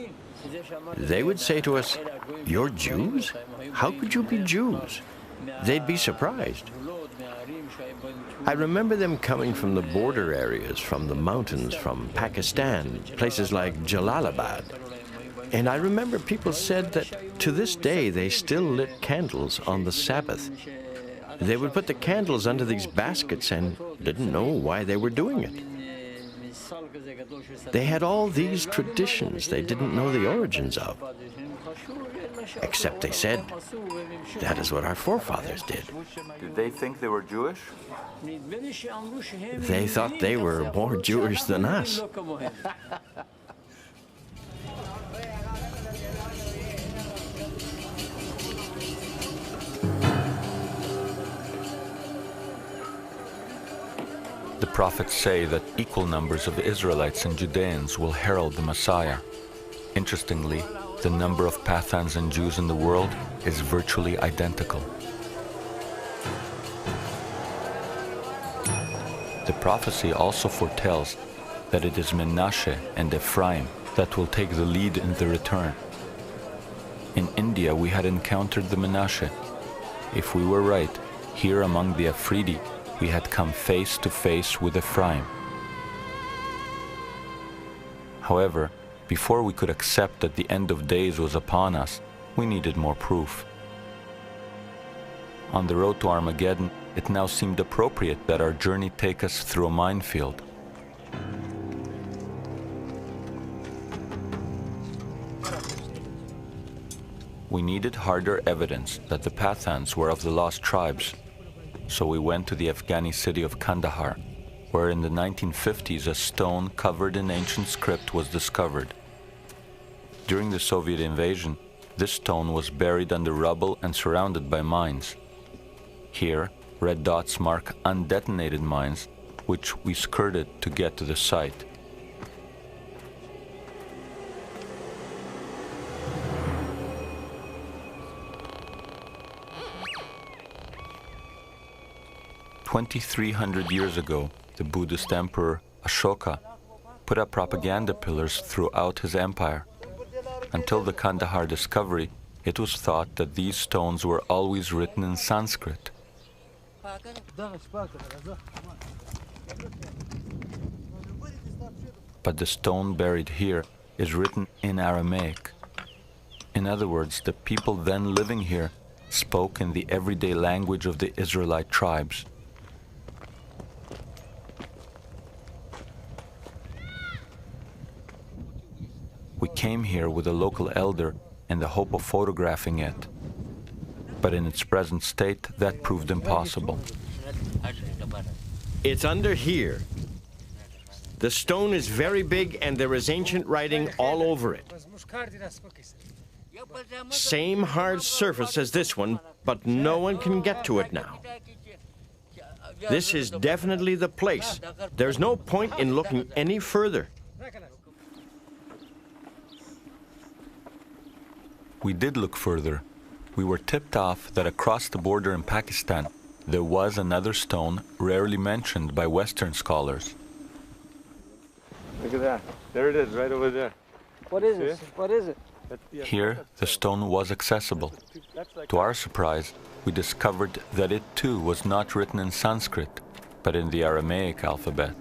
They would say to us, "You're Jews? How could you be Jews?" They'd be surprised. I remember them coming from the border areas, from the mountains, from Pakistan, places like Jalalabad. And I remember people said that to this day they still lit candles on the Sabbath. They would put the candles under these baskets and didn't know why they were doing it. They had all these traditions they didn't know the origins of. Except they said, that is what our forefathers did. Did they think they were Jewish? They thought they were more Jewish than us. The prophets say that equal numbers of Israelites and Judeans will herald the Messiah. Interestingly, the number of Pathans and Jews in the world is virtually identical. The prophecy also foretells that it is Menashe and Ephraim that will take the lead in the return. In India, we had encountered the Menashe. If we were right, here among the Afridi, we had come face to face with Ephraim. However, before we could accept that the end of days was upon us, we needed more proof. On the road to Armageddon, it now seemed appropriate that our journey take us through a minefield. We needed harder evidence that the Pathans were of the lost tribes, so we went to the Afghani city of Kandahar, where in the 1950s a stone covered in ancient script was discovered. During the Soviet invasion, this stone was buried under rubble and surrounded by mines. Here, red dots mark undetonated mines, which we skirted to get to the site. "2,300 years ago, the Buddhist emperor Ashoka put up propaganda pillars throughout his empire. Until the Kandahar discovery, it was thought that these stones were always written in Sanskrit. But the stone buried here is written in Aramaic. In other words, the people then living here spoke in the everyday language of the Israelite tribes. We came here with a local elder in the hope of photographing it, but in its present state, that proved impossible. It's under here. The stone is very big and there is ancient writing all over it. Same hard surface as this one, but no one can get to it now. This is definitely the place. There's no point in looking any further. We did look further. We were tipped off that across the border in Pakistan, there was another stone rarely mentioned by Western scholars. Look at that. There it is, right over there. What is it? What is it? Here, the stone was accessible. To our surprise, we discovered that it too was not written in Sanskrit, but in the Aramaic alphabet.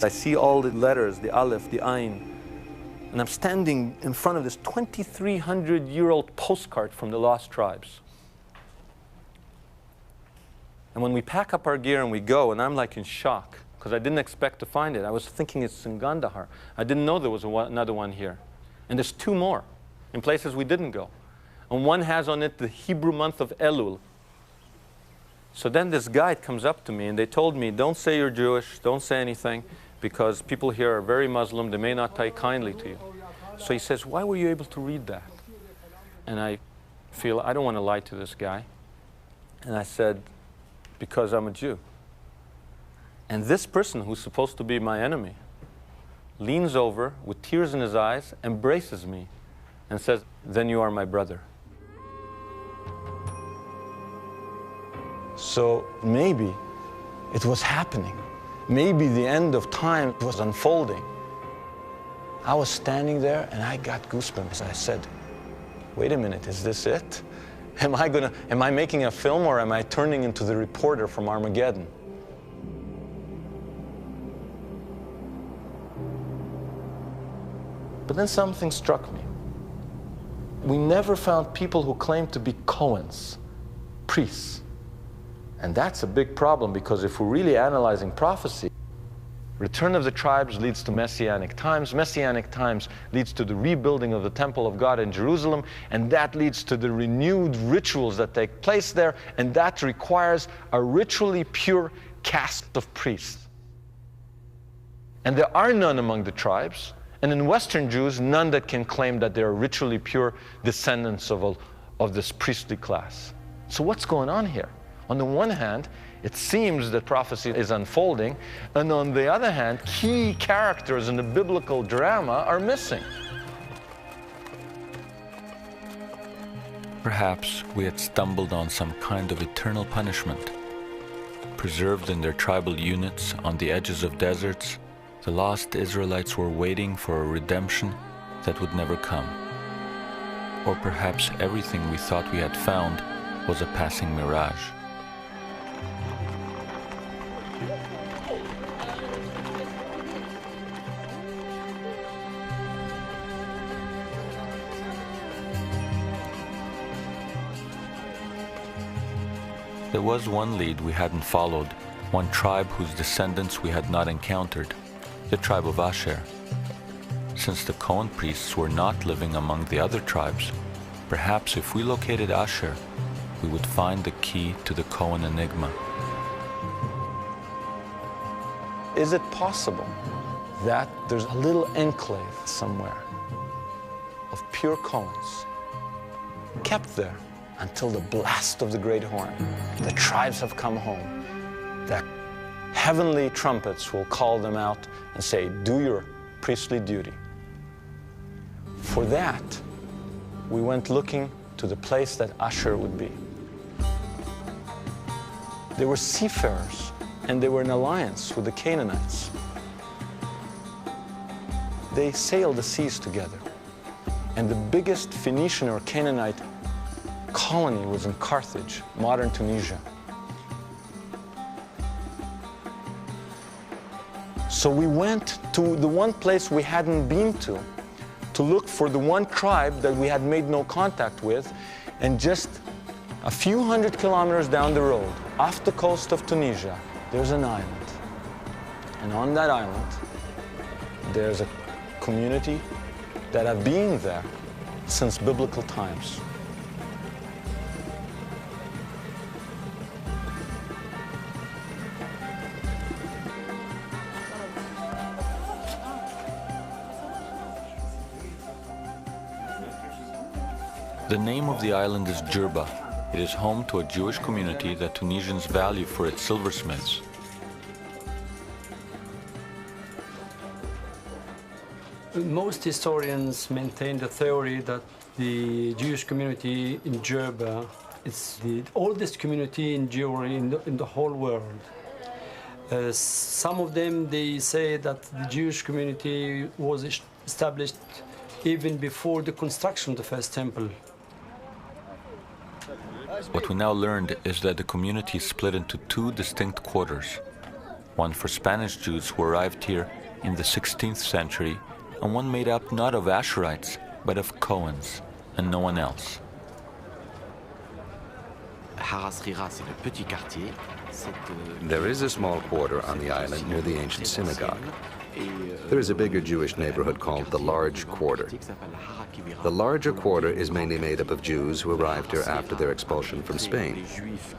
I see all the letters, the Aleph, the Ain, and I'm standing in front of this 2,300-year-old postcard from the Lost Tribes. And when we pack up our gear and we go, and I'm like in shock, because I didn't expect to find it. I was thinking it's in Kandahar. I didn't know there was another one here. And there's two more in places we didn't go. And one has on it the Hebrew month of Elul. So then this guide comes up to me, and they told me, don't say you're Jewish, don't say anything, because people here are very Muslim, they may not take kindly to you. So he says, why were you able to read that? And I feel, I don't want to lie to this guy. And I said, because I'm a Jew. And this person, who's supposed to be my enemy, leans over with tears in his eyes, embraces me, and says, then you are my brother. So maybe it was happening. Maybe the end of time was unfolding. I was standing there and I got goosebumps. I said, wait a minute, is this it? Am I making a film, or am I turning into the reporter from Armageddon? But then something struck me. We never found people who claimed to be Cohens, priests. And that's a big problem, because if we're really analyzing prophecy, return of the tribes leads to Messianic times leads to the rebuilding of the temple of God in Jerusalem, and that leads to the renewed rituals that take place there, and that requires a ritually pure caste of priests. And there are none among the tribes, and in Western Jews, none that can claim that they are ritually pure descendants of this priestly class. So what's going on here? On the one hand, it seems that prophecy is unfolding, and on the other hand, key characters in the biblical drama are missing. Perhaps we had stumbled on some kind of eternal punishment. Preserved in their tribal units on the edges of deserts, the lost Israelites were waiting for a redemption that would never come. Or perhaps everything we thought we had found was a passing mirage. There was one lead we hadn't followed, one tribe whose descendants we had not encountered, the tribe of Asher. Since the Cohen priests were not living among the other tribes, perhaps if we located Asher, we would find the key to the Cohen enigma. Is it possible that there's a little enclave somewhere of pure Cohens kept there until the blast of the great horn? The tribes have come home. The heavenly trumpets will call them out and say, do your priestly duty. For that, we went looking to the place that Asher would be. They were seafarers, and they were in alliance with the Canaanites. They sailed the seas together. And the biggest Phoenician or Canaanite colony was in Carthage, modern Tunisia. So we went to the one place we hadn't been to look for the one tribe that we had made no contact with, and just a few hundred kilometers down the road, off the coast of Tunisia, there's an island. And on that island, there's a community that have been there since biblical times. The name of the island is Jerba, It is home to a Jewish community that Tunisians value for its silversmiths. Most historians maintain the theory that the Jewish community in Jerba is the oldest community in Jewry in the whole world. Some of them, they say that the Jewish community was established even before the construction of the first temple. What we now learned is that the community is split into two distinct quarters. One for Spanish Jews who arrived here in the 16th century, and one made up not of Asherites, but of Cohens, and no one else. There is a small quarter on the island near the ancient synagogue. There is a bigger Jewish neighborhood called the Large Quarter. The larger quarter is mainly made up of Jews who arrived here after their expulsion from Spain.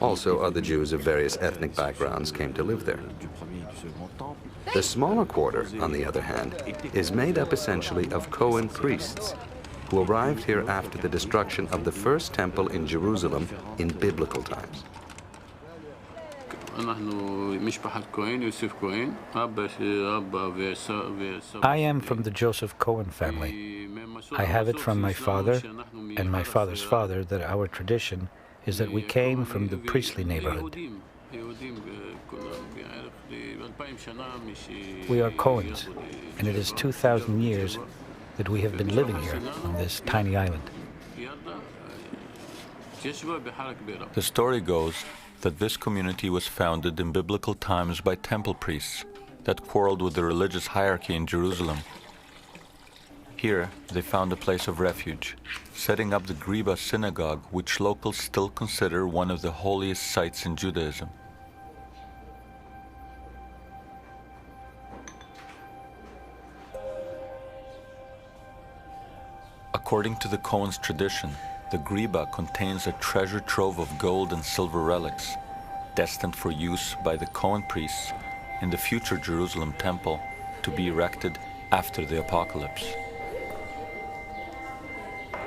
Also, other Jews of various ethnic backgrounds came to live there. The smaller quarter, on the other hand, is made up essentially of Cohen priests who arrived here after the destruction of the first temple in Jerusalem in biblical times. I am from the Joseph Cohen family. I have it from my father and my father's father that our tradition is that we came from the priestly neighborhood. We are Cohens, and it is 2,000 years that we have been living here on this tiny island. The story goes that this community was founded in biblical times by temple priests that quarreled with the religious hierarchy in Jerusalem. Here, they found a place of refuge, setting up the Griba synagogue, which locals still consider one of the holiest sites in Judaism. According to the Cohen's tradition, the Griba contains a treasure trove of gold and silver relics, destined for use by the Cohen priests in the future Jerusalem temple to be erected after the apocalypse.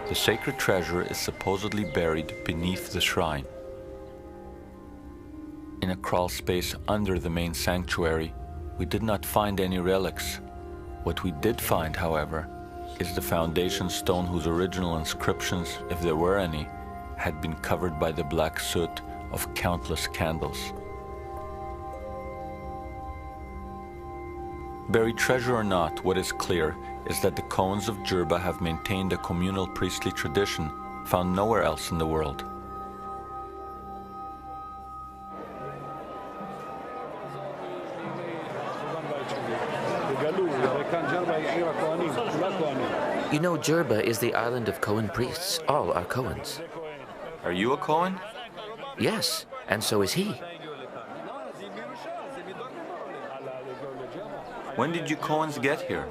The sacred treasure is supposedly buried beneath the shrine. In a crawl space under the main sanctuary, we did not find any relics. What we did find, however, is the foundation stone whose original inscriptions, if there were any, had been covered by the black soot of countless candles. Buried treasure or not, what is clear is that the Cohens of Jerba have maintained a communal priestly tradition found nowhere else in the world. You know, Jerba is the island of Cohen priests. All are Cohens. Are you a Cohen? Yes, and so is he. When did you Cohens get here?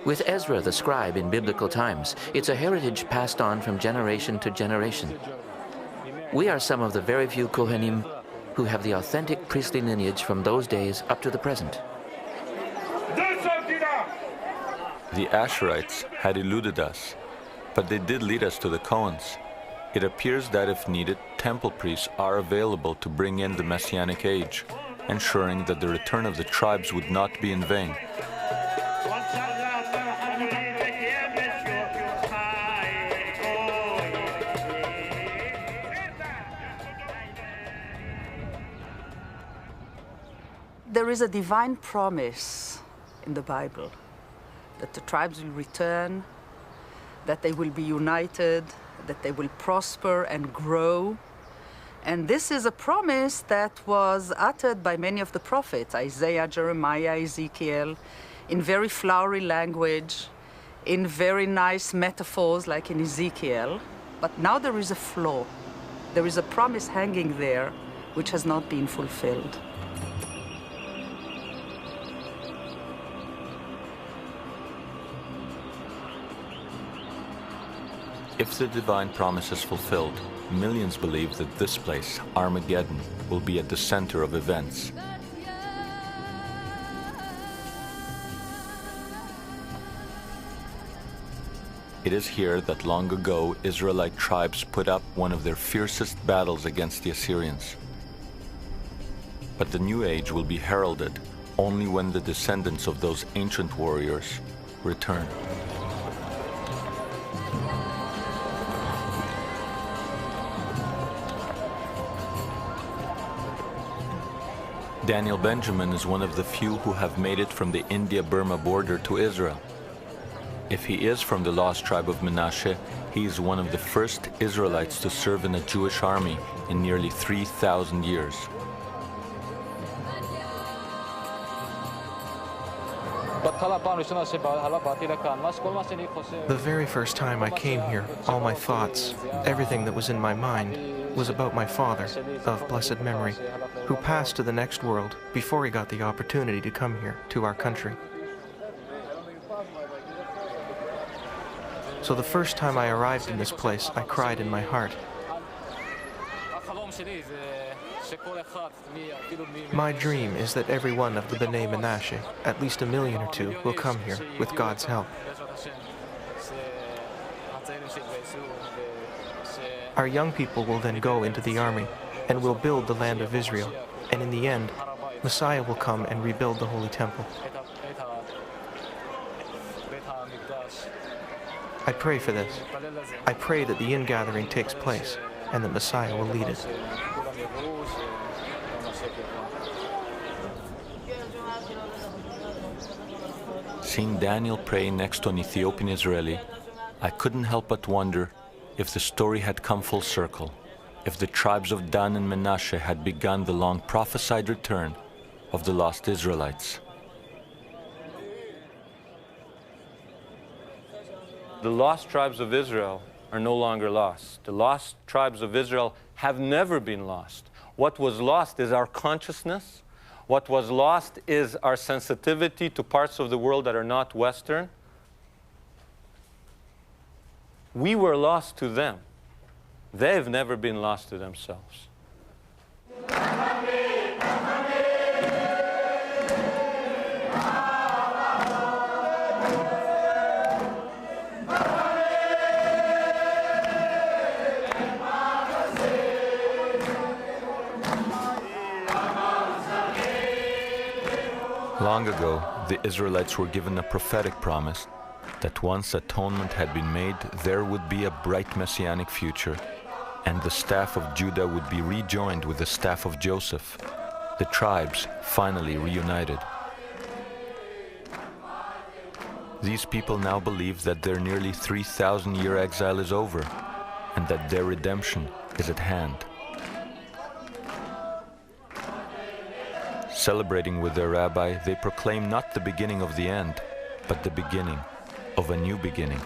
With Ezra the scribe in biblical times, it's a heritage passed on from generation to generation. We are some of the very few Kohanim who have the authentic priestly lineage from those days up to the present. The Asherites had eluded us, but they did lead us to the Cohens. It appears that if needed, temple priests are available to bring in the Messianic age, ensuring that the return of the tribes would not be in vain. There is a divine promise in the Bible that the tribes will return, that they will be united, that they will prosper and grow. And this is a promise that was uttered by many of the prophets, Isaiah, Jeremiah, Ezekiel, in very flowery language, in very nice metaphors like in Ezekiel. But now there is a flaw. There is a promise hanging there which has not been fulfilled. If the divine promise is fulfilled, millions believe that this place, Armageddon, will be at the center of events. It is here that long ago Israelite tribes put up one of their fiercest battles against the Assyrians. But the new age will be heralded only when the descendants of those ancient warriors return. Daniel Benjamin is one of the few who have made it from the India-Burma border to Israel. If he is from the lost tribe of Menashe, he is one of the first Israelites to serve in a Jewish army in nearly 3,000 years. The very first time I came here, all my thoughts, everything that was in my mind, was about my father, of blessed memory, who passed to the next world before he got the opportunity to come here, to our country. So the first time I arrived in this place, I cried in my heart. My dream is that every one of the B'nai Menashe, at least 1 million or 2, will come here with God's help. Our young people will then go into the army and will build the land of Israel, and in the end, Messiah will come and rebuild the Holy Temple. I pray for this. I pray that the ingathering takes place and that Messiah will lead it. Seeing Daniel pray next to an Ethiopian Israeli, I couldn't help but wonder if the story had come full circle, if the tribes of Dan and Menashe had begun the long prophesied return of the lost Israelites. The lost tribes of Israel are no longer lost. The lost tribes of Israel have never been lost. What was lost is our consciousness. What was lost is our sensitivity to parts of the world that are not Western. We were lost to them. They've never been lost to themselves. Long ago, the Israelites were given a prophetic promise that once atonement had been made, there would be a bright messianic future, and the staff of Judah would be rejoined with the staff of Joseph, the tribes finally reunited. These people now believe that their nearly 3,000-year exile is over, and that their redemption is at hand. Celebrating with their rabbi, they proclaim not the beginning of the end, but the beginning of a new beginning.